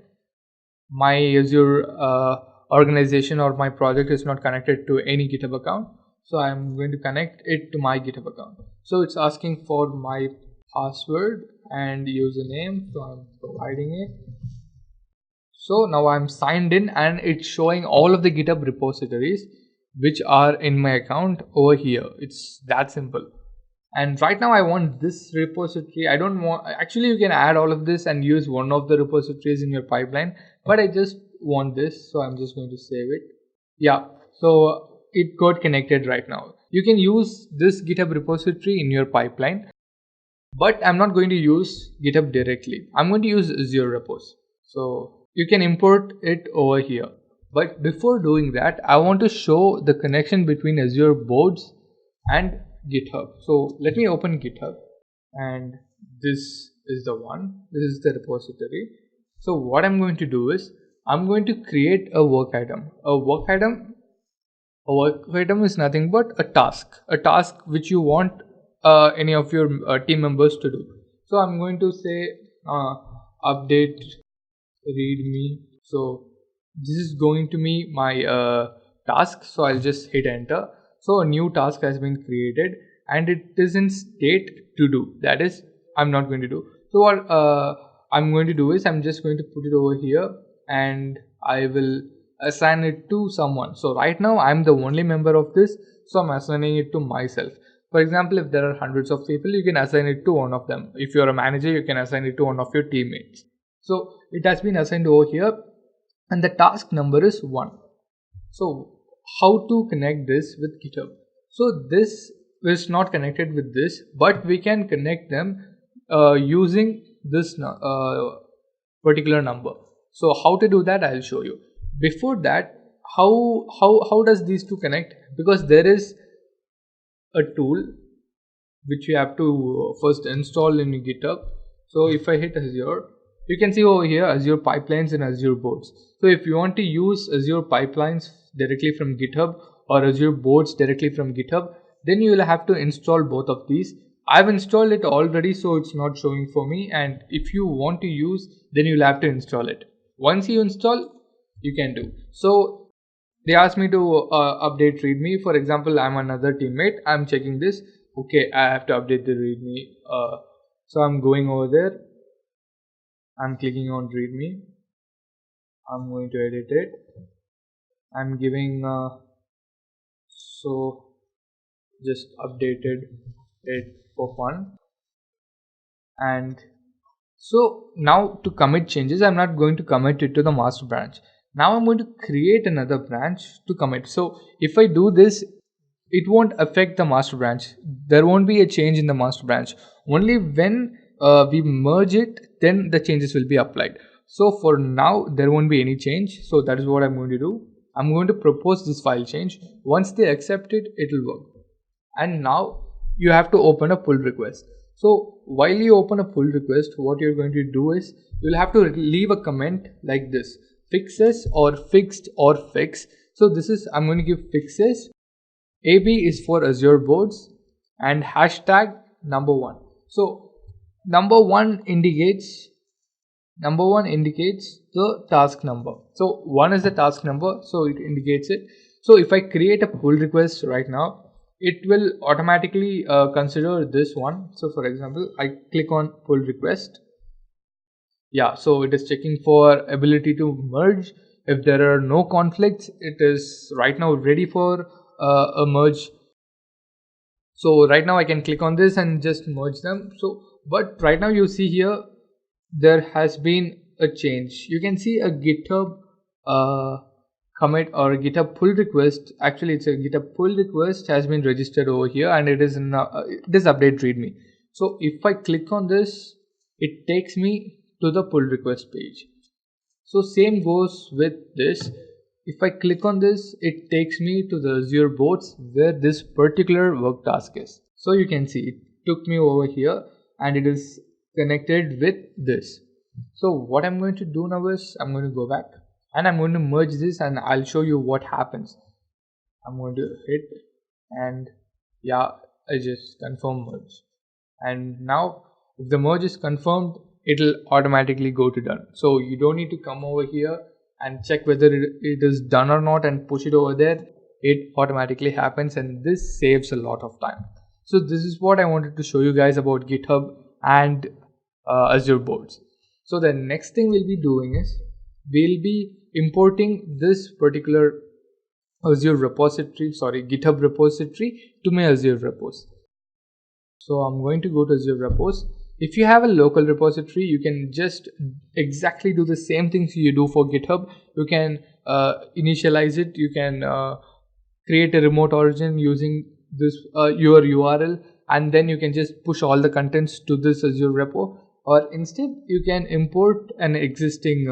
My Azure organization or my project is not connected to any GitHub account, so I'm going to connect it to my GitHub account. So it's asking for my password and username, so I'm providing it. So now I'm signed in, and it's showing all of the GitHub repositories which are in my account over here. It's that simple. And right now I want this repository. I don't want, actually you can add all of this and use one of the repositories in your pipeline, but I just want this, so I'm just going to save it. Yeah, so it got connected right now. You can use this GitHub repository in your pipeline, but I'm not going to use GitHub directly. I'm going to use Azure Repos. So you can import it over here. But before doing that, I want to show the connection between Azure Boards and GitHub. So let me open GitHub, and this is the one. This is the repository. So what I'm going to do is I'm going to create a work item. A work item is nothing but a task which you want any of your team members to do. So I'm going to say update readme. So this is going to be my task. So I'll just hit enter. So a new task has been created and it is in state to do. That is, I'm not going to do. So what I'm going to do is I'm just going to put it over here and I will assign it to someone. So right now I'm the only member of this, so I'm assigning it to myself. For example, if there are hundreds of people, you can assign it to one of them. If you're a manager, you can assign it to one of your teammates. So it has been assigned over here and the task number is 1. So how to connect this with GitHub? So this is not connected with this, but we can connect them using this particular number. So how to do that, I'll show you. Before that, how does these two connect? Because there is a tool which you have to first install in GitHub. So if I hit Azure, you can see over here Azure Pipelines and Azure Boards. So if you want to use Azure Pipelines directly from GitHub or Azure Boards directly from GitHub, then you will have to install both of these. I've installed it already, so it's not showing for me, and if you want to use, then you'll have to install it. Once you install, you can do. So they asked me to update readme. For example, I'm another teammate, I'm checking this. Okay, I have to update the readme. So I'm going over there, I'm clicking on readme, I'm going to edit it, I'm giving so just updated it for fun. And so now to commit changes, I'm not going to commit it to the master branch. Now I'm going to create another branch to commit. So if I do this, it won't affect the master branch. There won't be a change in the master branch. Only when we merge it, then the changes will be applied. So for now, there won't be any change. So that is what I'm going to do. I'm going to propose this file change. Once they accept it, it will work. And now you have to open a pull request. So while you open a pull request, what you're going to do is you'll have to leave a comment like this: fixes or fixed or fix. So this is, I'm going to give fixes. AB is for Azure Boards and hashtag number 1. So number one indicates the task number. So 1 is the task number, so it indicates it. So if I create a pull request right now, it will automatically consider this one. So for example, I click on pull request. Yeah, so it is checking for ability to merge. If there are no conflicts, it is right now ready for a merge. So right now I can click on this and just merge them. So but right now you see here there has been a change. You can see a GitHub commit or a GitHub pull request. Actually, it's a GitHub pull request has been registered over here, and it is in this update readme. So if I click on this, it takes me to the pull request page. So same goes with this. If I click on this, it takes me to the Azure Boards where this particular work task is. So you can see it took me over here and it is connected with this. So what I'm going to do now is I'm going to go back and I'm going to merge this and I'll show you what happens. I'm going to hit and yeah, I just confirm merge. And now if the merge is confirmed, it'll automatically go to done. So you don't need to come over here and check whether it is done or not and push it over there. It automatically happens, and this saves a lot of time. So this is what I wanted to show you guys about GitHub and Azure Boards. So the next thing we'll be doing is we'll be importing this particular GitHub repository to my Azure Repos. So I'm going to go to Azure Repos. If you have a local repository, you can just exactly do the same things you do for GitHub. You can initialize it. You can create a remote origin using this your URL, and then you can just push all the contents to this Azure repo. Or instead, you can import an existing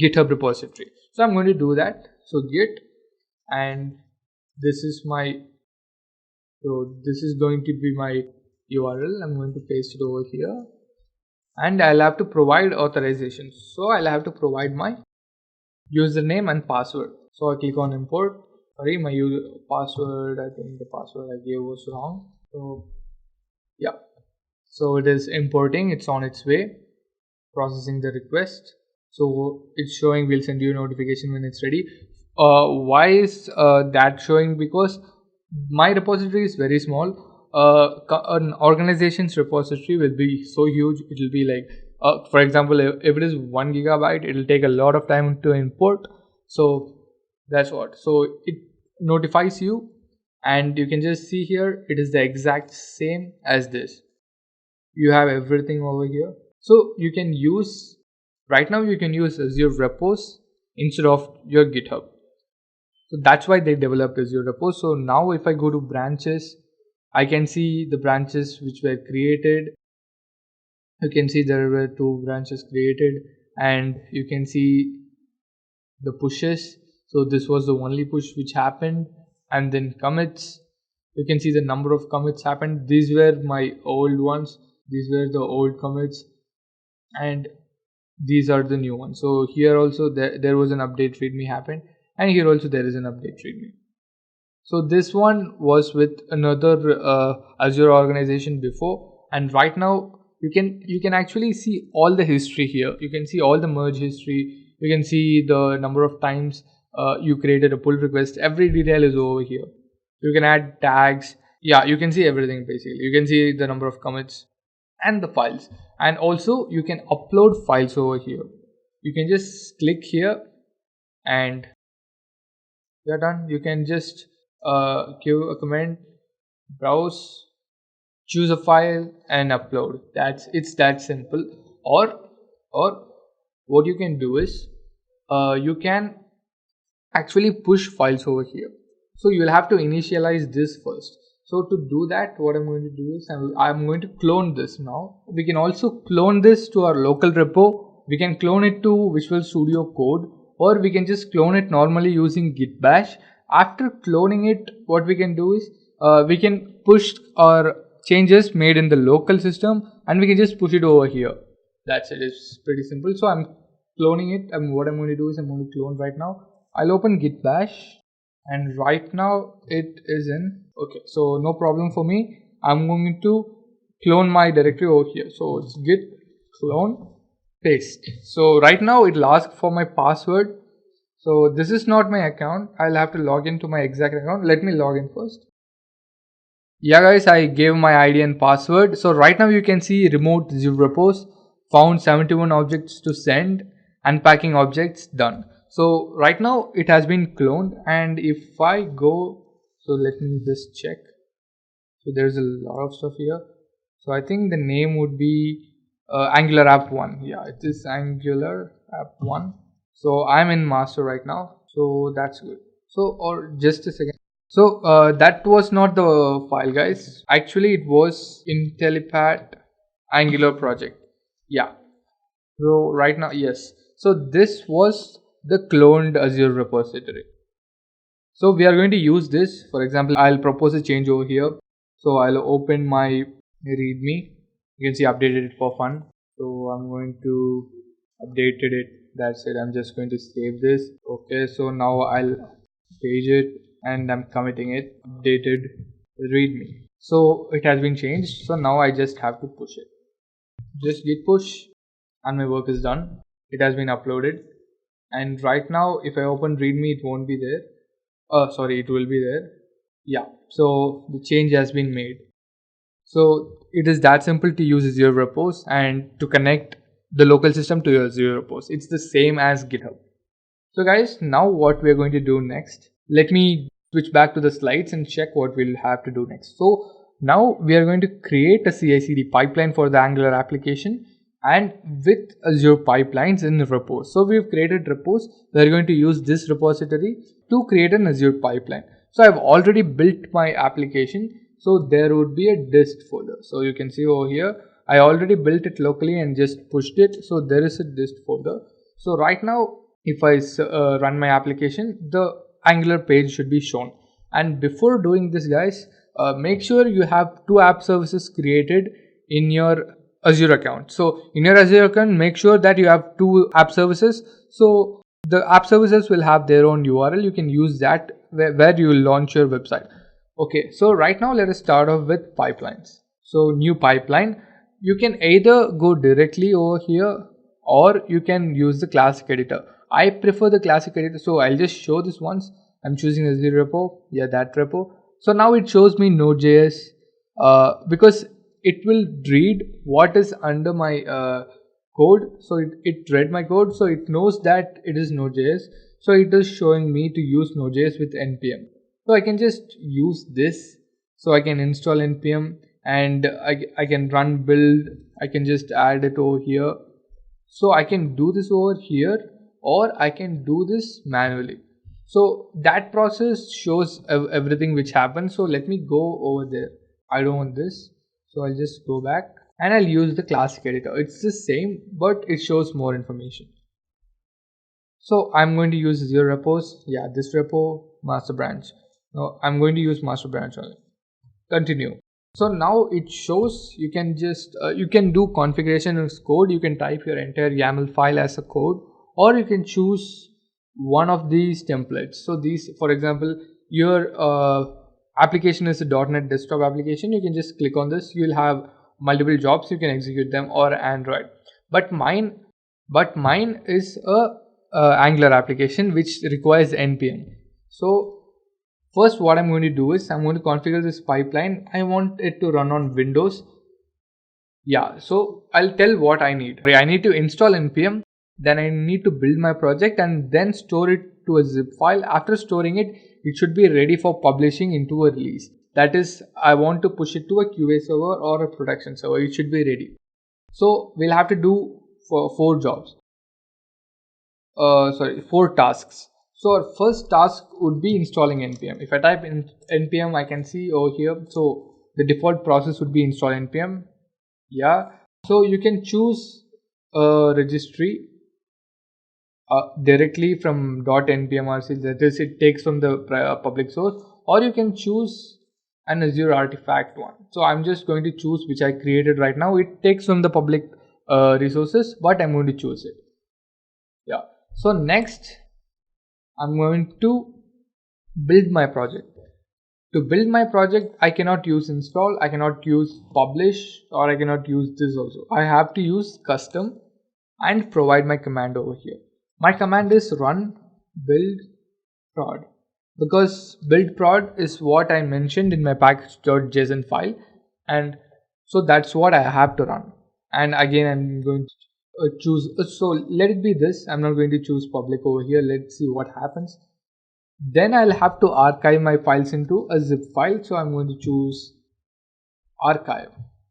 GitHub repository. So I'm going to do that. So git, and this is my, so this is going to be my URL. I'm going to paste it over here, and I'll have to provide authorization. So I'll have to provide my username and password. So I click on import. Sorry, my password, I think the password I gave was wrong. So yeah, so it is importing, it's on its way, processing the request. So it's showing we'll send you a notification when it's ready. Why is that showing? Because my repository is very small. An organization's repository will be so huge. It will be like, for example, if it is 1 gigabyte, it will take a lot of time to import. So that's what. So it notifies you, and you can just see here it is the exact same as this. You have everything over here. So you can use, right now you can use Azure Repos instead of your GitHub. So that's why they developed Azure Repos. So now if I go to branches, I can see the branches which were created. You can see there were 2 branches created, and you can see the pushes. So this was the only push which happened, and then commits. You can see the number of commits happened. These were my old ones. These were the old commits, and these are the new ones. So here also there was an update readme happened, and here also there is an update readme. So this one was with another Azure organization before, and right now you can actually see all the history here. You can see all the merge history. You can see the number of times you created a pull request. Every detail is over here. You can add tags. Yeah, you can see everything basically. You can see the number of commits and the files, and also you can upload files over here. You can just click here and you're done. You can just give a comment, browse, choose a file and upload. It's that simple. Or what you can do is you can actually push files over here. So you will have to initialize this first. So to do that, what I'm going to do is I'm going to clone this now. We can also clone this to our local repo. We can clone it to Visual Studio Code, or we can just clone it normally using Git Bash. After cloning it, what we can do is we can push our changes made in the local system, and we can just push it over here. That's it. It's pretty simple. So I'm cloning it, and what I'm going to do is I'm going to clone right now. I'll open Git Bash, and right now it is in. Okay, so no problem for me. I'm going to clone my directory over here. So it's git clone paste. So right now it'll ask for my password. So this is not my account. I'll have to log into my exact account. Let me log in first. Yeah guys, I gave my ID and password. So right now you can see remote Azure Repos, found 71 objects to send, unpacking objects, done. So right now it has been cloned, and if I go, so let me just check. So there's a lot of stuff here. So I think the name would be Angular app 1. Yeah, it is Angular app 1. So I'm in master right now. So that's good. So, or just a second. So that was not the file, guys. Actually it was Intellipaat Angular project. Yeah. So right now, yes. So this was the cloned Azure repository. So we are going to use this. For example, I'll propose a change over here. So I'll open my readme. You can see updated it for fun. So I'm going to update it. That's it. I'm just going to save this. Okay. So now I'll page it and I'm committing it. Updated readme. So it has been changed. So now I just have to push it. Just git push and my work is done. It has been uploaded. And right now if I open readme, it won't be there. Sorry, it will be there. Yeah, so the change has been made. So it is that simple to use Azure Repos and to connect the local system to your Azure Repos. It's the same as GitHub. So guys, now what we're going to do next, let me switch back to the slides and check what we'll have to do next. So now we are going to create a CI/CD pipeline for the Angular application, and with Azure Pipelines in Repos. So we've created Repos. We're going to use this repository to create an Azure pipeline. So I've already built my application. So there would be a dist folder. So you can see over here, I already built it locally and just pushed it. So there is a dist folder. So right now, if I run my application, the Angular page should be shown. And before doing this, guys, make sure you have 2 app services created in your Azure account. So in your Azure account, make sure that you have 2 app services. So the app services will have their own URL. You can use that where you will launch your website. Okay, so right now let us start off with pipelines. So new pipeline, you can either go directly over here or you can use the classic editor. I prefer the classic editor, so I'll just show this once. I'm choosing Azure Repo, yeah, that repo. So now it shows me Node.js because it will read what is under my code. So it read my code, so it knows that it is Node.js. So it is showing me to use Node.js with npm. So I can just use this. So I can install npm and I can run build. I can just add it over here. So I can do this over here or I can do this manually. So that process shows everything which happens. So let me go over there. I don't want this. So I'll just go back and I'll use the classic editor. It's the same, but it shows more information. So I'm going to use Azure Repos. Yeah, this repo, master branch. No, I'm going to use master branch only. Continue. So now it shows you can just you can do configuration as code. You can type your entire YAML file as a code, or you can choose one of these templates. So these, for example, your application is a .NET desktop application. You can just click on this. You'll have multiple jobs. You can execute them, or Android. But mine is a Angular application which requires npm. So first, what I'm going to do is I'm going to configure this pipeline. I want it to run on Windows. Yeah, so I'll tell what I need. I need to install npm, then I need to build my project and then store it to a zip file. After storing it, it should be ready for publishing into a release. That is, I want to push it to a QA server or a production server. It should be ready. So we'll have to do for 4 jobs. 4 tasks. So our first task would be installing npm. If I type in npm, I can see over here. So the default process would be install npm. Yeah. So you can choose a registry directly from .npmrc. That is, it takes from the public source, or you can choose an Azure artifact one. So I'm just going to choose which I created right now. It takes from the public resources, but I'm going to choose it. Yeah. So next, I'm going to build my project. To build my project, I cannot use install, I cannot use publish, or I cannot use this also. I have to use custom and provide my command over here. My command is run build prod, because build prod is what I mentioned in my package.json file, and so that's what I have to run. And again, I'm going to choose, so let it be this. I'm not going to choose public over here. Let's see what happens. Then I'll have to archive my files into a zip file. So I'm going to choose archive.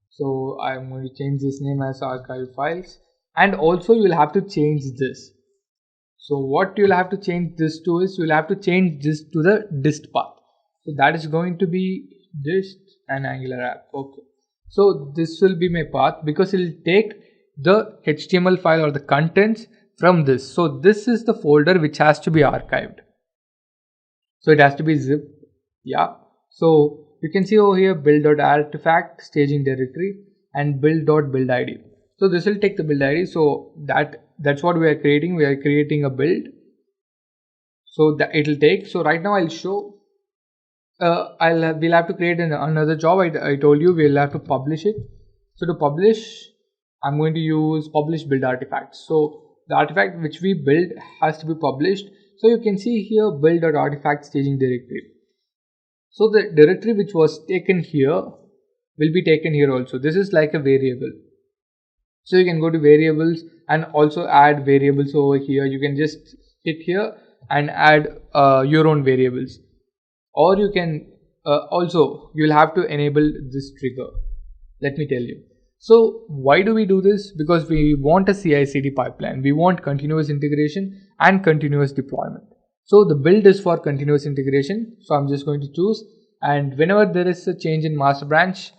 So I'm going to change this name as archive files, and also you'll have to change this. So what you'll have to change this to is you'll have to change this to the dist path. So that is going to be dist and Angular app. Okay. So this will be my path, because it will take the HTML file or the contents from this. So this is the folder which has to be archived. So it has to be zip. Yeah. So you can see over here build.artifact staging directory and build.buildid. So this will take the build ID. So that's what we are creating. We are creating a build. So that it will take. So right now I'll show. We'll have to create another job. I told you we'll have to publish it. So to publish, I'm going to use publish build artifact. So the artifact which we build has to be published. So you can see here build.artifact staging directory. So the directory which was taken here will be taken here also. This is like a variable. So you can go to variables and also add variables over here. You can just hit here and add your own variables, or you can also you'll have to enable this trigger. Let me tell you. So why do we do this? Because we want a CI/CD pipeline. We want continuous integration and continuous deployment. So the build is for continuous integration. So I'm just going to choose, and whenever there is a change in master branch,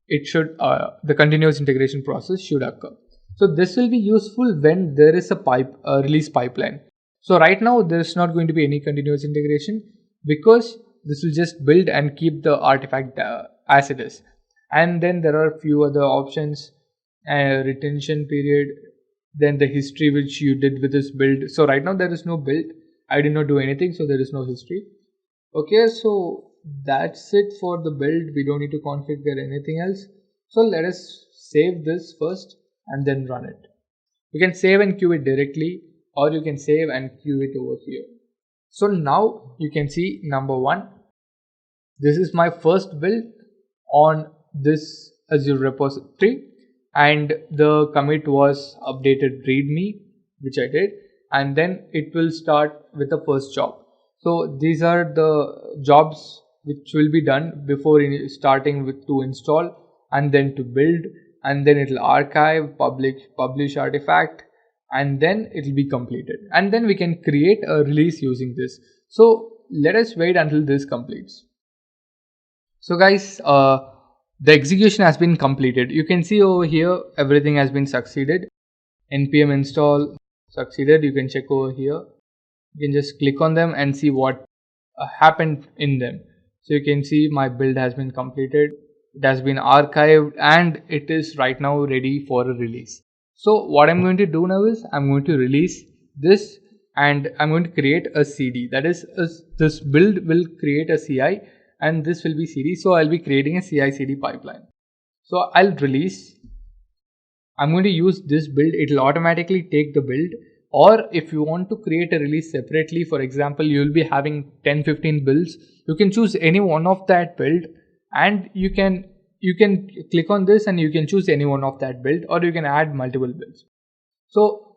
it should the continuous integration process should occur. So this will be useful when there is a release pipeline. So right now there is not going to be any continuous integration because this will just build and keep the artifact as it is. And then there are a few other options, retention period, then the history which you did with this build. So right now there is no build. I did not do anything, so there is no history. Okay, so that's it for the build. We don't need to configure anything else. So let us save this first and then run it. You can save and queue it directly, or you can save and queue it over here. So now you can see number one, this is my first build on this Azure repository, and the commit was updated readme, which I did, and then it will start with the first job. So these are the jobs which will be done before starting with to install and then to build, and then it will archive, publish artifact, and then it will be completed, and then we can create a release using this. So let us wait until this completes. So guys, the execution has been completed. You can see over here everything has been succeeded. npm install succeeded. You can check over here. You can just click on them and see what happened in them. So you can see my build has been completed, it has been archived, and it is right now ready for a release. So what I'm going to do now is I'm going to release this and I'm going to create a CD. That is, this build will create a CI and this will be CD. So I'll be creating a CI CD pipeline. So I'll release. I'm going to use this build. It will automatically take the build. Or if you want to create a release separately, for example, you will be having 10-15 builds. You can choose any one of that build, and you can click on this and you can choose any one of that build, or you can add multiple builds. So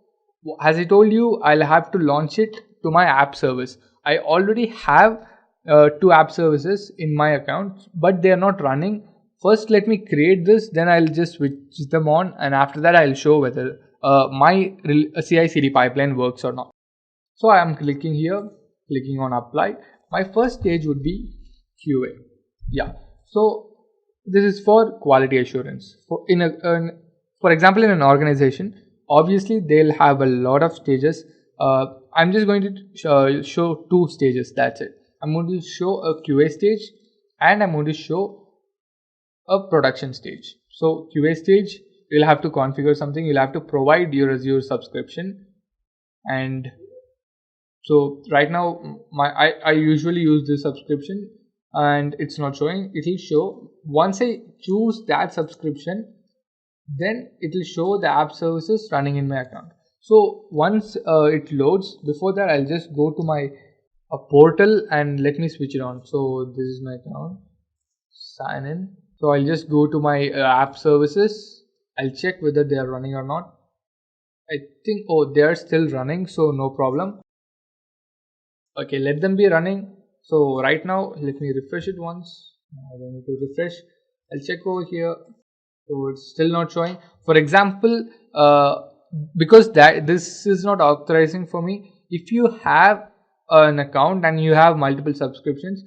as I told you, I'll have to launch it to my app service. I already have 2 app services in my account, but they are not running. First, let me create this, then I'll just switch them on, and after that I'll show whether my CI/CD pipeline works or not. So I am clicking here, clicking on apply. My first stage would be QA. Yeah. So this is for quality assurance. For example, in an organization, obviously they'll have a lot of stages. I'm just going to show 2 stages. That's it. I'm going to show a QA stage and I'm going to show a production stage. So QA stage, you'll have to configure something. You'll have to provide your Azure subscription, and so right now I usually use this subscription and it's not showing. It will show once I choose that subscription, then it will show the app services running in my account. So once it loads, before that I'll just go to my portal and let me switch it on. So this is my account, sign in. So I'll just go to my app services. I'll check whether they are running or not. I think, oh, they are still running, so no problem. Okay, let them be running. So right now, let me refresh it once. I don't need to refresh. I'll check over here. So it's still not showing. For example, because this is not authorizing for me. If you have an account and you have multiple subscriptions,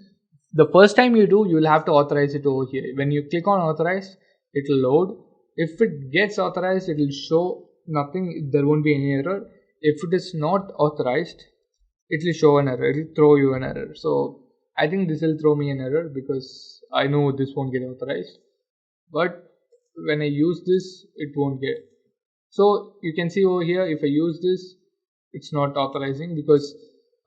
the first time you do, you will have to authorize it over here. When you click on authorize, it will load. If it gets authorized, it will show nothing. There won't be any error. If it is not authorized, it will show an error. It will throw you an error. So I think this will throw me an error because I know this won't get authorized. But when I use this, it won't get. So you can see over here, if I use this, it's not authorizing because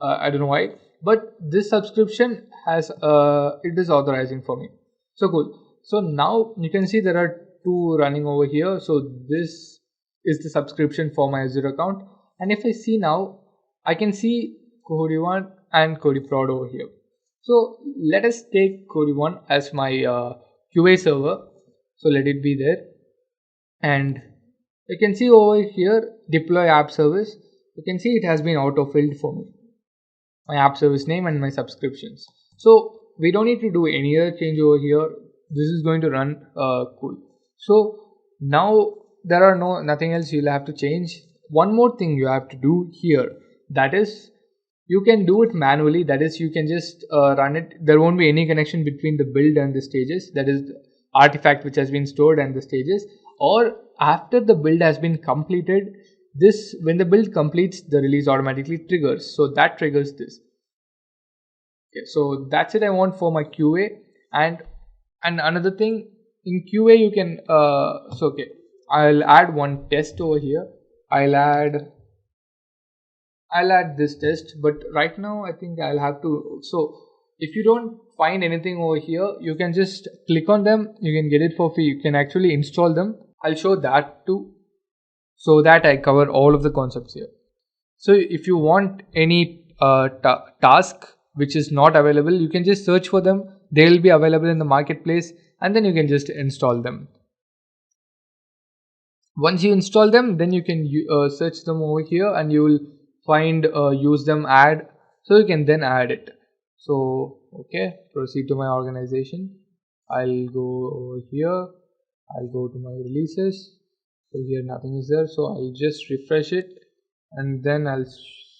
I don't know why. But this subscription has it is authorizing for me. So cool. So now you can see there are 2 running over here. So this is the subscription for my Azure account, and if I see now, I can see Cody1 and Cody-Prod over here. So let us take Cody1 as my QA server. So let it be there, and you can see over here deploy app service. You can see it has been auto-filled for me, my app service name and my subscriptions. So we don't need to do any other change over here. This is going to run cool. So now there are nothing else you'll have to change. One more thing you have to do here, that is you can do it manually. That is, you can just run it. There won't be any connection between the build and the stages. That is the artifact which has been stored and the stages. or after the build has been completed. This, when the build completes, the release automatically triggers, so that triggers this. Okay, so that's it I want for my QA. And another thing, in QA you can I'll add one test over here. I'll add this test, but right now I think I'll have to. So if you don't find anything over here, you can just click on them. You can get it for free. You can actually install them. I'll show that too, so that I cover all of the concepts here. So if you want any task which is not available, you can just search for them. They will be available in the marketplace, and then you can just install them. Once you install them, then you can search them over here, and you will find use them, add. So you can then add it. So okay, proceed to my organization. I'll go over here. I'll go to my releases. So here nothing is there, so I'll just refresh it, and then I'll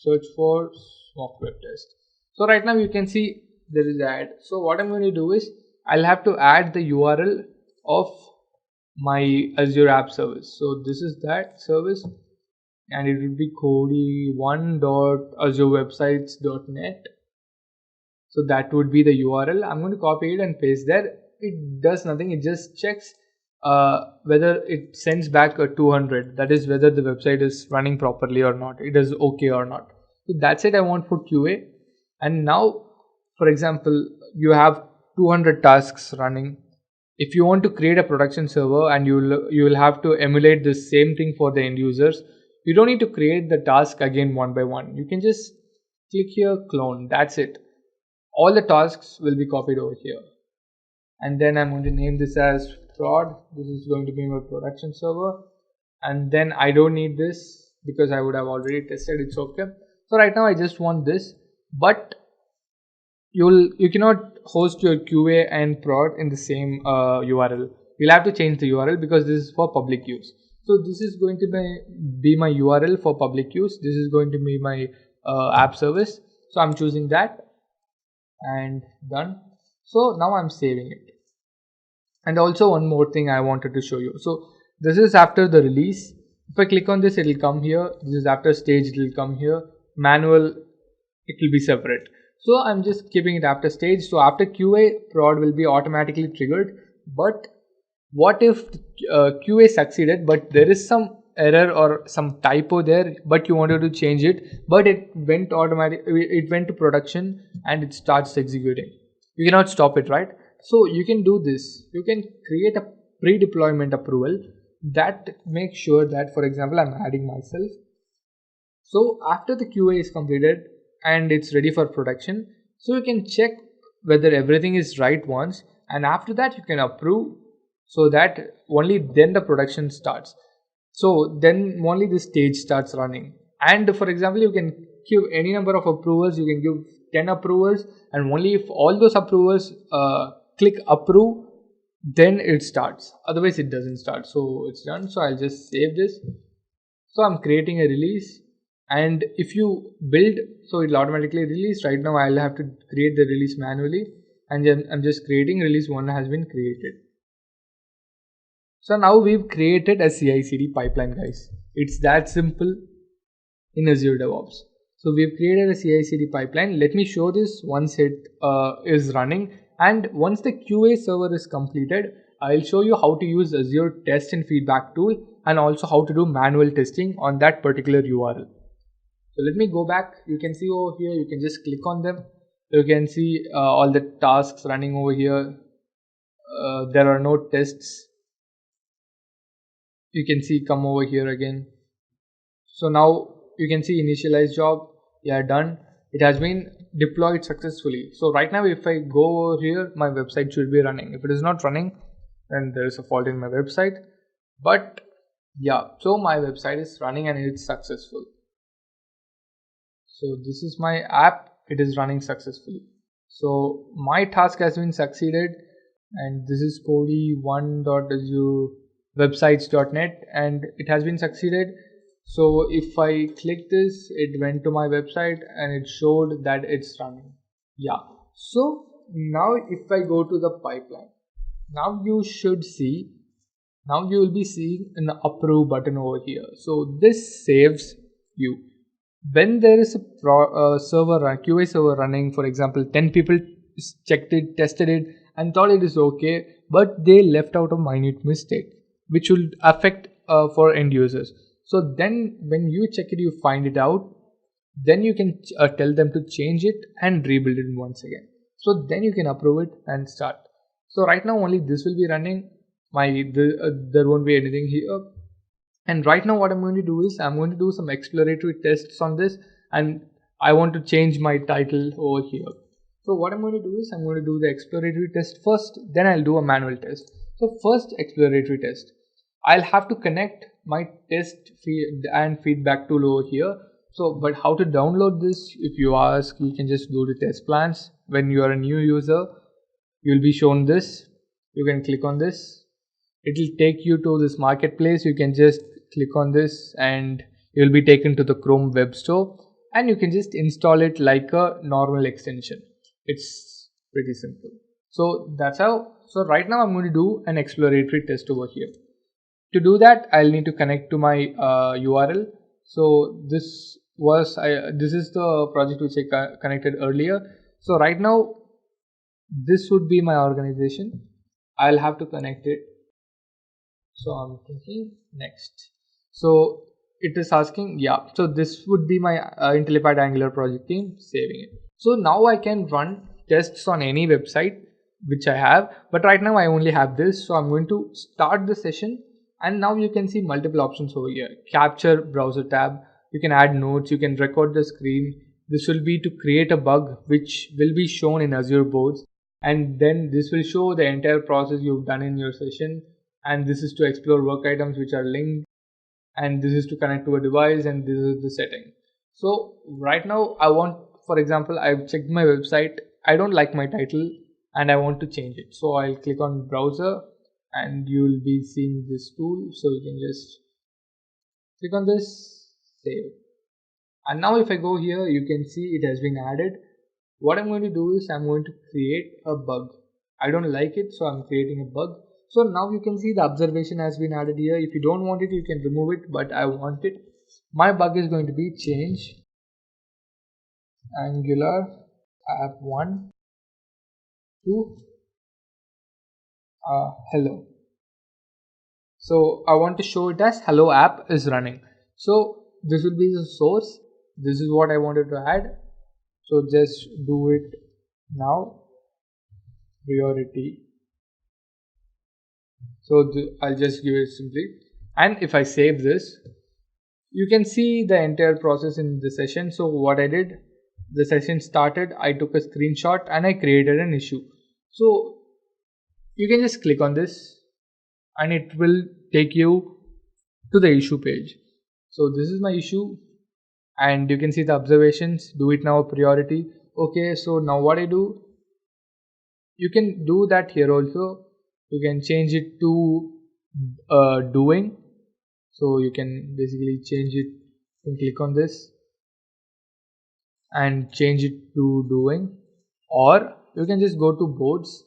search for software test. So right now you can see there is add. So what I'm going to do is I'll have to add the URL of my Azure app service. So this is that service, and it will be cody1.azurewebsites.net. So that would be the URL. I'm going to copy it and paste there. It does nothing. It just checks whether it sends back a 200. That is whether the website is running properly or not. It is okay or not. So that's it I want for QA. And now, for example, you have 200 tasks running. If you want to create a production server, and you will have to emulate the same thing for the end users, you don't need to create the task again one by one. You can just click here, clone. That's it. All the tasks will be copied over here. And then I'm going to name this as prod. This is going to be my production server. And then I don't need this because I would have already tested. It's okay. So right now I just want this, but you cannot host your QA and prod in the same URL. You'll have to change the URL because this is for public use. So this is going to be my URL for public use. This is going to be my app service. So I'm choosing that, and done. So now I'm saving it. And also one more thing I wanted to show you. So this is after the release. If I click on this, it will come here. This is after stage, it will come here. Manual, it will be separate. So I'm just keeping it after stage. So after QA, prod will be automatically triggered. But what if QA succeeded, but there is some error or some typo there, but you wanted to change it, but it went to production and it starts executing? You cannot stop it, right? So you can do this. You can create a pre-deployment approval that makes sure that, for example, I'm adding myself. So after the QA is completed and it's ready for production, so you can check whether everything is right once, and after that you can approve, so that only then the production starts. So then only the stage starts running. And for example, you can give any number of approvers. You can give 10 approvers, and only if all those approvers click approve, then it starts. Otherwise it doesn't start. So it's done. So I'll just save this. So I'm creating a release, and if you build, so it'll automatically release. Right now I'll have to create the release manually, and then I'm just creating release 1 has been created. So now we've created a CI/CD pipeline, guys. It's that simple in Azure DevOps. So we've created a CI/CD pipeline. Let me show this once it is running, and once the QA server is completed, I'll show you how to use Azure test and feedback tool, and also how to do manual testing on that particular URL. So let me go back. You can see over here, you can just click on them. You can see all the tasks running over here. There are no tests. You can see come over here again. So now you can see initialize job. Yeah, done. It has been deployed successfully. So right now if I go over here, my website should be running. If it is not running, then there is a fault in my website. But yeah, so my website is running and it's successful. So this is my app. It is running successfully. So my task has been succeeded, and this is cody1.azurewebsites.net, and it has been succeeded. So if I click this, it went to my website and it showed that it's running. Yeah. So now if I go to the pipeline, now you should see Now you will be seeing an approve button over here. So this saves you. When there is a QA server running, for example, 10 people checked it, tested it, and thought it is okay, but they left out a minute mistake, which will affect for end users. So then when you check it, you find it out, then you can tell them to change it and rebuild it once again. So then you can approve it and start. So right now only this will be running. There won't be anything here. And right now what I'm going to do is I'm going to do some exploratory tests on this, and I want to change my title over here. So what I'm going to do is I'm going to do the exploratory test first, then I'll do a manual test. So first exploratory test, I'll have to connect my test and feedback tool over here. So but how to download this, if you ask, you can just go to test plans. When you are a new user, you'll be shown this. You can click on this. It will take you to this marketplace. You can just click on this and you'll be taken to the Chrome web store, and you can just install it like a normal extension. It's pretty simple. So that's how. So right now I'm going to do an exploratory test over here. To do that, I'll need to connect to my URL. So this is the project which I connected earlier. So right now this would be my organization. I'll have to connect it. So I'm thinking next. So it is asking, yeah, so this would be my Intellipaat Angular project team, saving it. So now I can run tests on any website which I have, but right now I only have this. So I'm going to start the session, and now you can see multiple options over here. Capture browser tab, you can add notes, you can record the screen. This will be to create a bug which will be shown in Azure Boards, and then this will show the entire process you've done in your session. And this is to explore work items which are linked, and this is to connect to a device, and this is the setting. So right now I want, for example, I've checked my website, I don't like my title and I want to change it. So I'll click on browser and you will be seeing this tool. So you can just click on this, save. And now if I go here, you can see it has been added. What I'm going to do is I'm going to create a bug. I don't like it, so I'm creating a bug. So now you can see the observation has been added here. If you don't want it, you can remove it, but I want it. My bug is going to be change Angular app 1 to hello. So I want to show it as hello app is running. So this will be the source. This is what I wanted to add. So just do it now. Priority. So I'll just give it simply, and if I save this, you can see the entire process in the session. So what I did, the session started, I took a screenshot and I created an issue. So you can just click on this and it will take you to the issue page. So this is my issue, and you can see the observations. Do it now, priority. Okay, so now what I do, you can do that here also. You can change it to doing. So you can basically change it. You can click on this and change it to doing, or you can just go to boards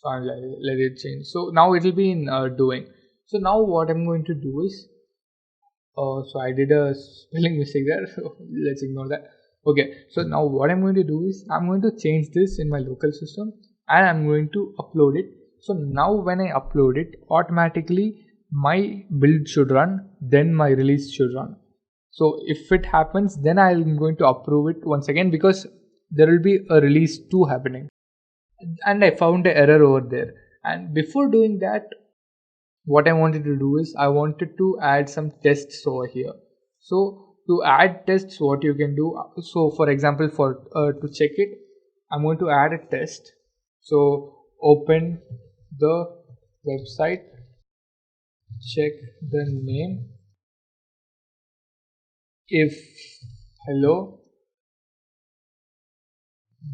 and let it change. So now it will be in doing. So now what I'm going to do is, so I did a spelling mistake there, so let's ignore that. Okay, so now what I'm going to do is I'm going to change this in my local system and I'm going to upload it. So now when I upload it, automatically my build should run, then my release should run. So if it happens, then I'm going to approve it once again, because there will be a release 2 happening. And I found an error over there. And before doing that, what I wanted to do is I wanted to add some tests over here. So to add tests, what you can do, so for example, for to check it, I'm going to add a test. So open the website, check the name, if hello,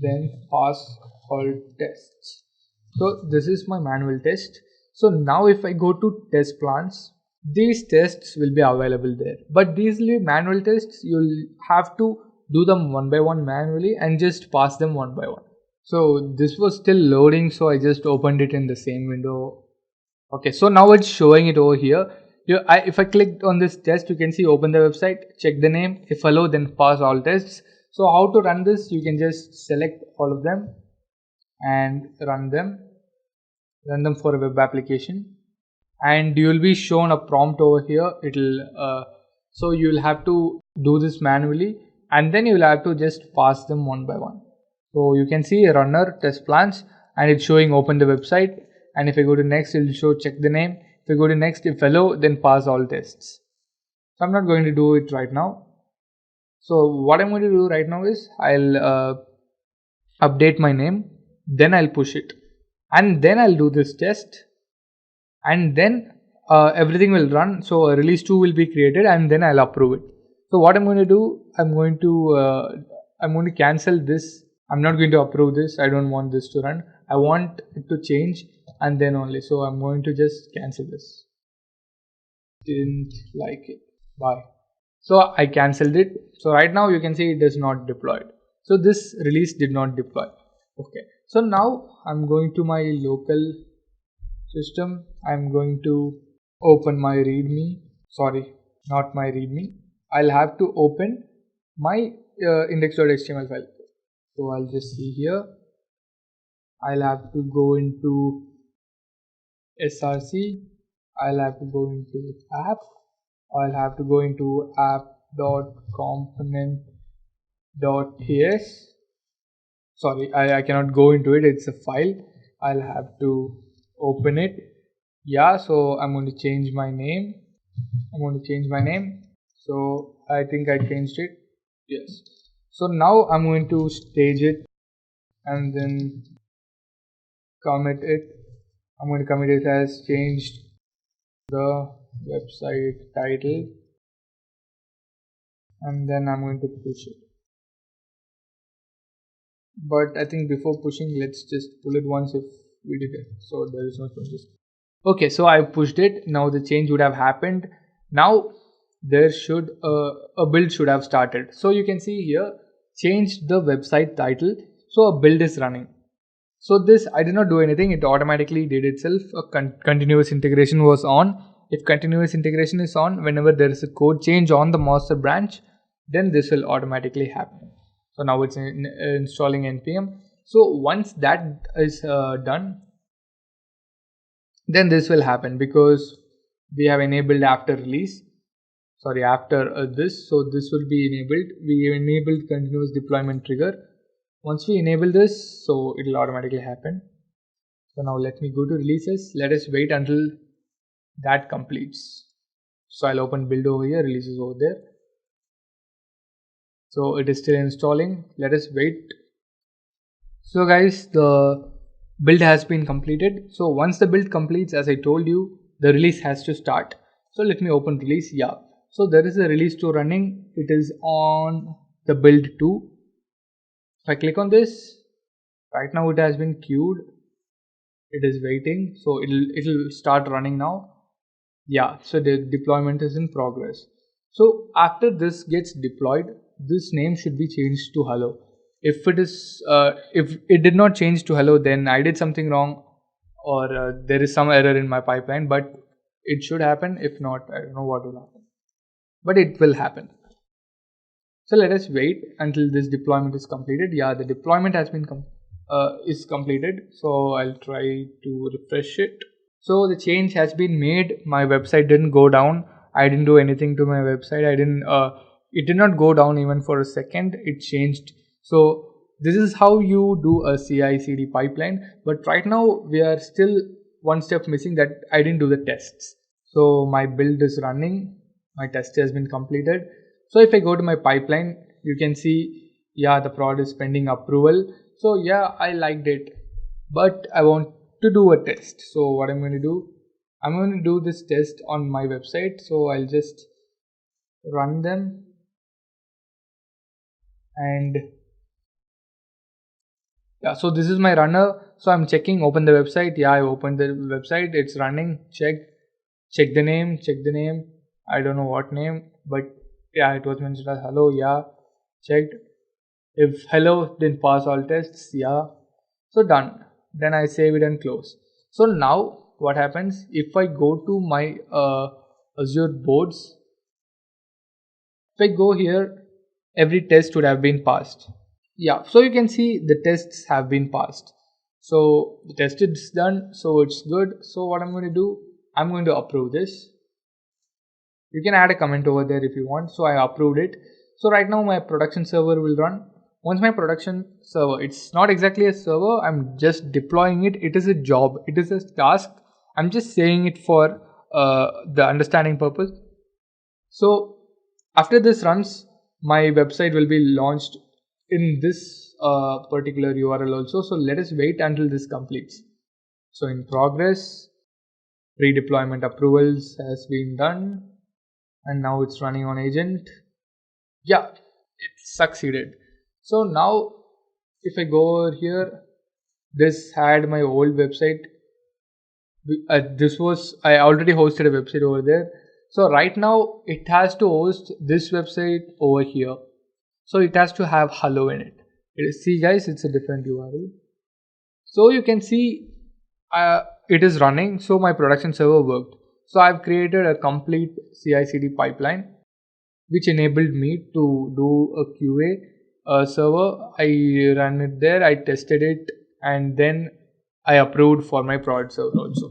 then pass all tests. So this is my manual test. So now if I go to test plans, these tests will be available there, but these will be manual tests. You'll have to do them one by one manually and just pass them one by one. So this was still loading, so I just opened it in the same window. Okay, so now it's showing it over here. If I clicked on this test, you can see open the website, check the name. If allow, then pass all tests. So how to run this? You can just select all of them and run them for a web application, and you will be shown a prompt over here. So you will have to do this manually, and then you will have to just pass them one by one. So you can see a runner test plans, and it's showing open the website, and if I go to next, it will show check the name. If I go to next, if allow, then pass all tests. So I'm not going to do it right now. So what I'm going to do right now is I'll update my name, then I'll push it, and then I'll do this test, and then everything will run. So a release 2 will be created, and then I'll approve it. So what I'm going to do, I'm going to cancel this. I'm not going to approve this. I don't want this to run. I want it to change, and then only. So I'm going to just cancel this. Didn't like it. Bye. So I cancelled it. So right now you can see it is not deployed. So this release did not deploy. Okay. So now I'm going to my local system. I'm going to open my readme. Sorry, not my readme. I'll have to open my index.html file. So I'll just see here. I'll have to go into src. I'll have to go into app. I'll have to go into app.component.ts. Sorry, I cannot go into it. It's a file. I'll have to open it. Yeah, so I'm going to change my name. So I think I changed it. Yes. So now I'm going to stage it and then commit it. I'm going to commit it as changed the website title, and then I'm going to push it. But I think before pushing, let's just pull it once if we did it. So there is no changes. Okay, so I pushed it. Now the change would have happened. Now there should a build should have started. So you can see here, changed the website title. So a build is running. So this, I did not do anything. It automatically did itself. A continuous integration was on. If continuous integration is on, whenever there is a code change on the master branch, then this will automatically happen. So now it's installing npm. So once that is done, then this will happen because we have enabled after release. Sorry, after this. So this will be enabled. We enabled continuous deployment trigger. Once we enable this, so it will automatically happen. So now let me go to releases. Let us wait until that completes. So I'll open build over here, releases over there. So it is still installing. Let us wait. So guys, the build has been completed. So once the build completes, as I told you, the release has to start. So let me open release. Yeah. So there is a release 2 running. It is on the build 2. If I click on this, right now it has been queued. It is waiting. So it'll start running now. Yeah, so the deployment is in progress. So after this gets deployed, this name should be changed to hello. If it did not change to hello, then I did something wrong, or there is some error in my pipeline, but it should happen. If not, I don't know what will happen, but it will happen. So let us wait until this deployment is completed. Yeah, the deployment has been is completed. So I'll try to refresh it. So the change has been made. My website didn't go down. I didn't do anything to my website. It did not go down even for a second. It changed. So this is how you do a CI/CD pipeline. But right now we are still one step missing, that I didn't do the tests. So my build is running. My test has been completed. So if I go to my pipeline, you can see, yeah, the prod is pending approval. So yeah, I liked it, but I want to do a test. So what I'm going to do, I'm going to do this test on my website. So I'll just run them, and yeah, so this is my runner. So I'm checking, open the website. Yeah, I opened the website. It's running. Check the name. I don't know what name, but yeah, it was mentioned as hello. Yeah, checked. If hello, then pass all tests. Yeah, so done. Then I save it and close. So now what happens if I go to my Azure Boards. If I go here, every test would have been passed. Yeah, so you can see the tests have been passed. So the test is done, so it's good. So what I'm going to do, I'm going to approve this. You can add a comment over there if you want. So I approved it. So right now my production server will run. Once my production server, it's not exactly a server, I'm just deploying it. It is a job, it is a task. I'm just saying it for the understanding purpose. So after this runs, my website will be launched in this particular URL also. So let us wait until this completes. So in progress, pre-deployment approvals has been done, and now it's running on agent. Yeah, it succeeded. So now if I go over here, this had my old website. I already hosted a website over there. So right now it has to host this website over here. So it has to have hello in it. See guys, it's a different URL. So you can see it is running. So my production server worked. So I've created a complete CI/CD pipeline which enabled me to do a QA server. I ran it there, I tested it, and then I approved for my prod server also.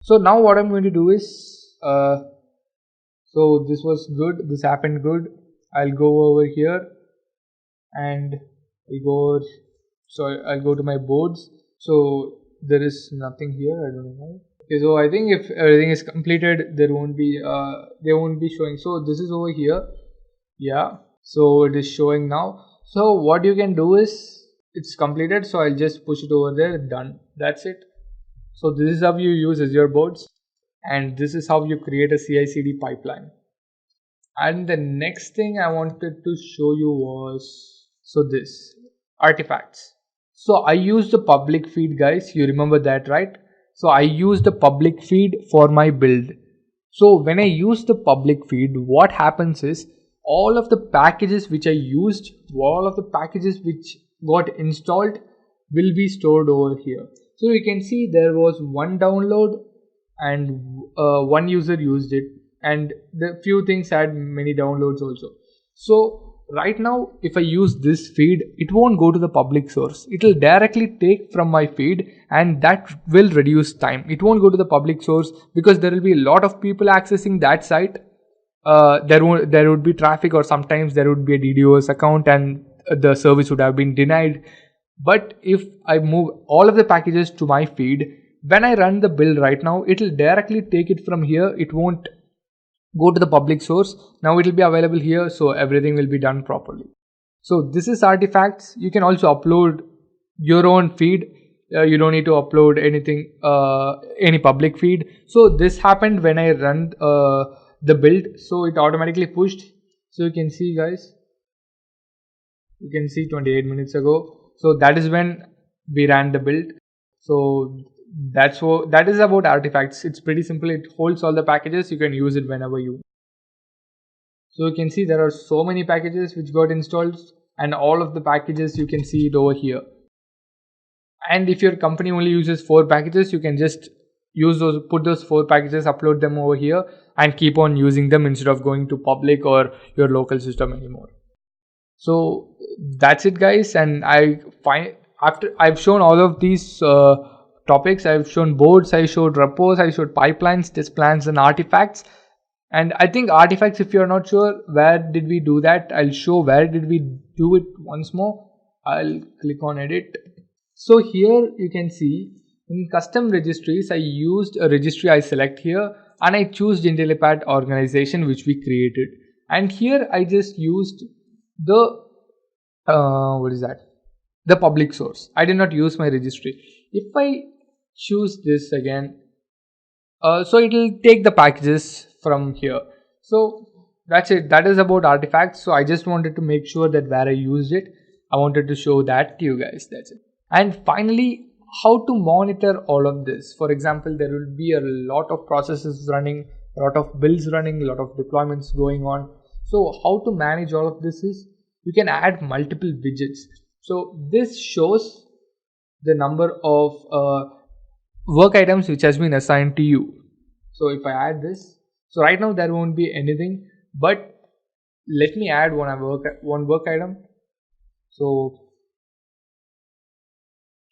So now what I'm going to do is, so this was good, this happened good. I'll go over here and I'll go to my boards. So there is nothing here, I don't know. Okay, so I think if everything is completed, they won't be showing. So this is over here. Yeah, so it is showing now. So what you can do is, it's completed, so I'll just push it over there. Done. That's it. So this is how you use Azure Boards, and this is how you create a CI/CD pipeline. And the next thing I wanted to show you was, so this artifacts. So I use the public feed, guys. You remember that, right? So I use the public feed for my build. So when I use the public feed, what happens is all of the packages which I used, all of the packages which got installed will be stored over here. So you can see there was one download and one user used it, and the few things had many downloads also. So right now if I use this feed, it won't go to the public source. It will directly take from my feed, and that will reduce time. It won't go to the public source because there will be a lot of people accessing that site. There would be traffic, or sometimes there would be a DDoS account and the service would have been denied. But if I move all of the packages to my feed, when I run the build right now, it will directly take it from here. It won't go to the public source. Now it will be available here, so everything will be done properly. So this is artifacts. You can also upload your own feed. You don't need to upload anything, any public feed. So this happened when I run the build, so it automatically pushed. So you can see, guys, you can see 28 minutes ago. So that is when we ran the build. So that is about artifacts. It's pretty simple. It holds all the packages. You can use it whenever you. So you can see there are so many packages which got installed, and all of the packages you can see it over here. And if your company only uses 4 packages, you can just put those 4 packages, upload them over here, and keep on using them instead of going to public or your local system anymore. So that's it, guys. And after I've shown all of these topics, I've shown boards, I showed repos, I showed pipelines, test plans, and artifacts. And I think artifacts, if you're not sure where did we do that, I'll show where did we do it once more. I'll click on edit. So here you can see in custom registries, I used a registry I select here, and I choose Intellipaat organization which we created. And here I just used the the public source. I did not use my registry. If I choose this again, so it will take the packages from here. So that's it. That is about artifacts. So I just wanted to make sure that where I used it, I wanted to show that to you guys. That's it. And finally, how to monitor all of this. For example, there will be a lot of processes running, a lot of builds running, a lot of deployments going on. So how to manage all of this is, you can add multiple widgets. So this shows the number of work items which has been assigned to you. So if I add this, so right now there won't be anything, but let me add one work item. So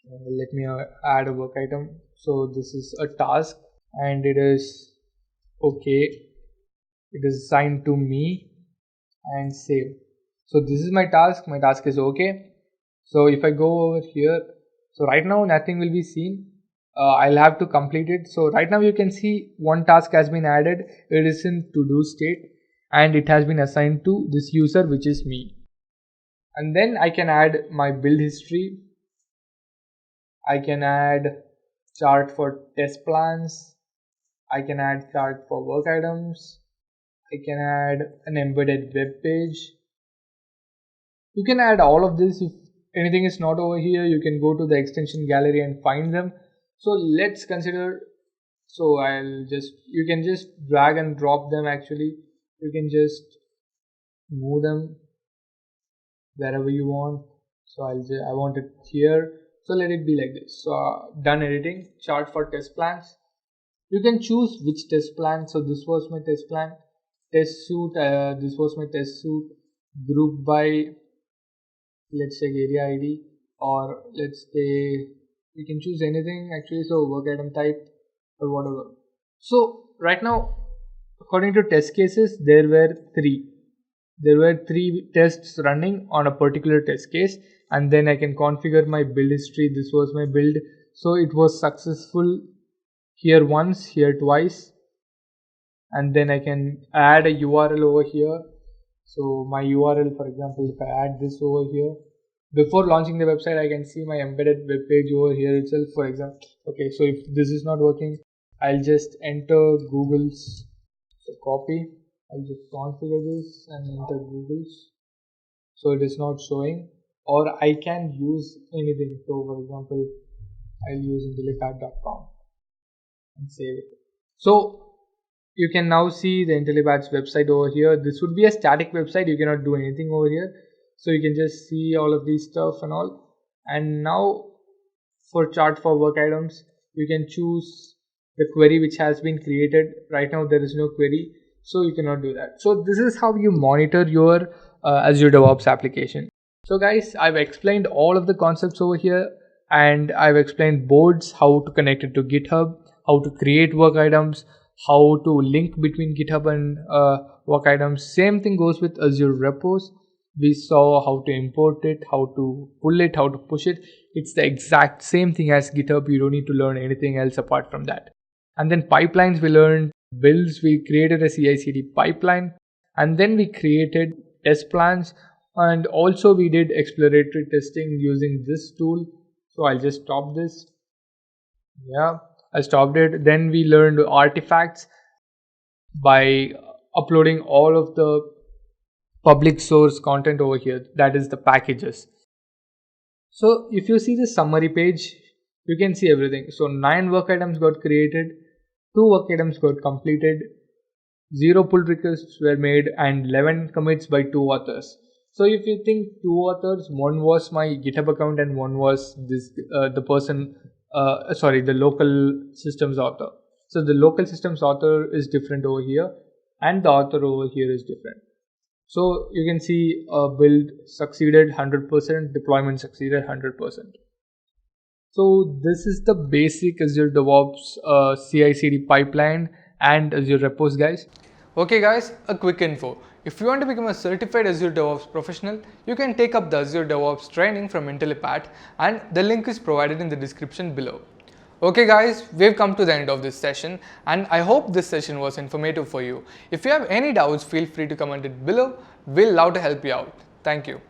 let me add a work item. So this is a task and it is okay. It is assigned to me and save. So this is my task. My task is okay. So if I go over here, so right now nothing will be seen. I'll have to complete it. So right now you can see one task has been added. It is in to-do state and it has been assigned to this user, which is me. And then I can add my build history. I can add chart for test plans. I can add chart for work items. I can add an embedded web page. You can add all of this. If anything is not over here, you can go to the extension gallery and find them. So let's consider, so you can just drag and drop them actually. You can just move them wherever you want. So I want it here. So let it be like this. So done editing, chart for test plans. You can choose which test plan. So this was my test plan. Test suite, this was my test suite. Group by, let's say area ID, or let's say you can choose anything actually. So work item type or whatever. So right now, according to test cases, there were three tests running on a particular test case, and then I can configure my build history. This was my build, so it was successful here once, here twice, and then I can add a URL over here. So my URL, for example, if I add this over here, before launching the website, I can see my embedded web page over here itself, for example. Okay, so if this is not working, I'll just enter Google's, so copy, I'll just configure this and enter Google's, so it is not showing. Or I can use anything. So for example, I'll use Intellipaat.com and save it. So you can now see the Intellipaat's website over here. This would be a static website. You cannot do anything over here. So you can just see all of these stuff and all. And now for chart for work items, you can choose the query which has been created. Right now there is no query, so you cannot do that. So this is how you monitor your Azure DevOps application. So guys, I've explained all of the concepts over here, and I've explained boards, how to connect it to GitHub, how to create work items, how to link between GitHub and work items. Same thing goes with Azure Repos. We saw how to import it, how to pull it, how to push it. It's the exact same thing as GitHub. You don't need to learn anything else apart from that. And then pipelines, we learned builds. We created a CI/CD pipeline, and then we created test plans, and also we did exploratory testing using this tool. So I'll just stop this. Yeah, I stopped it. Then we learned artifacts by uploading all of the public source content over here, that is the packages. So if you see the summary page, you can see everything. So 9 work items got created, 2 work items got completed, 0 pull requests were made, and 11 commits by 2 authors. So if you think 2 authors, one was my GitHub account and one was this the local systems author. So the local systems author is different over here, and the author over here is different. So you can see build succeeded 100%, deployment succeeded 100%. So this is the basic Azure DevOps CI/CD pipeline and Azure Repos, guys. Okay guys, a quick info. If you want to become a certified Azure DevOps professional, you can take up the Azure DevOps training from Intellipaat, and the link is provided in the description below. Okay guys, we've come to the end of this session, and I hope this session was informative for you. If you have any doubts, feel free to comment it below. We'll love to help you out. Thank you.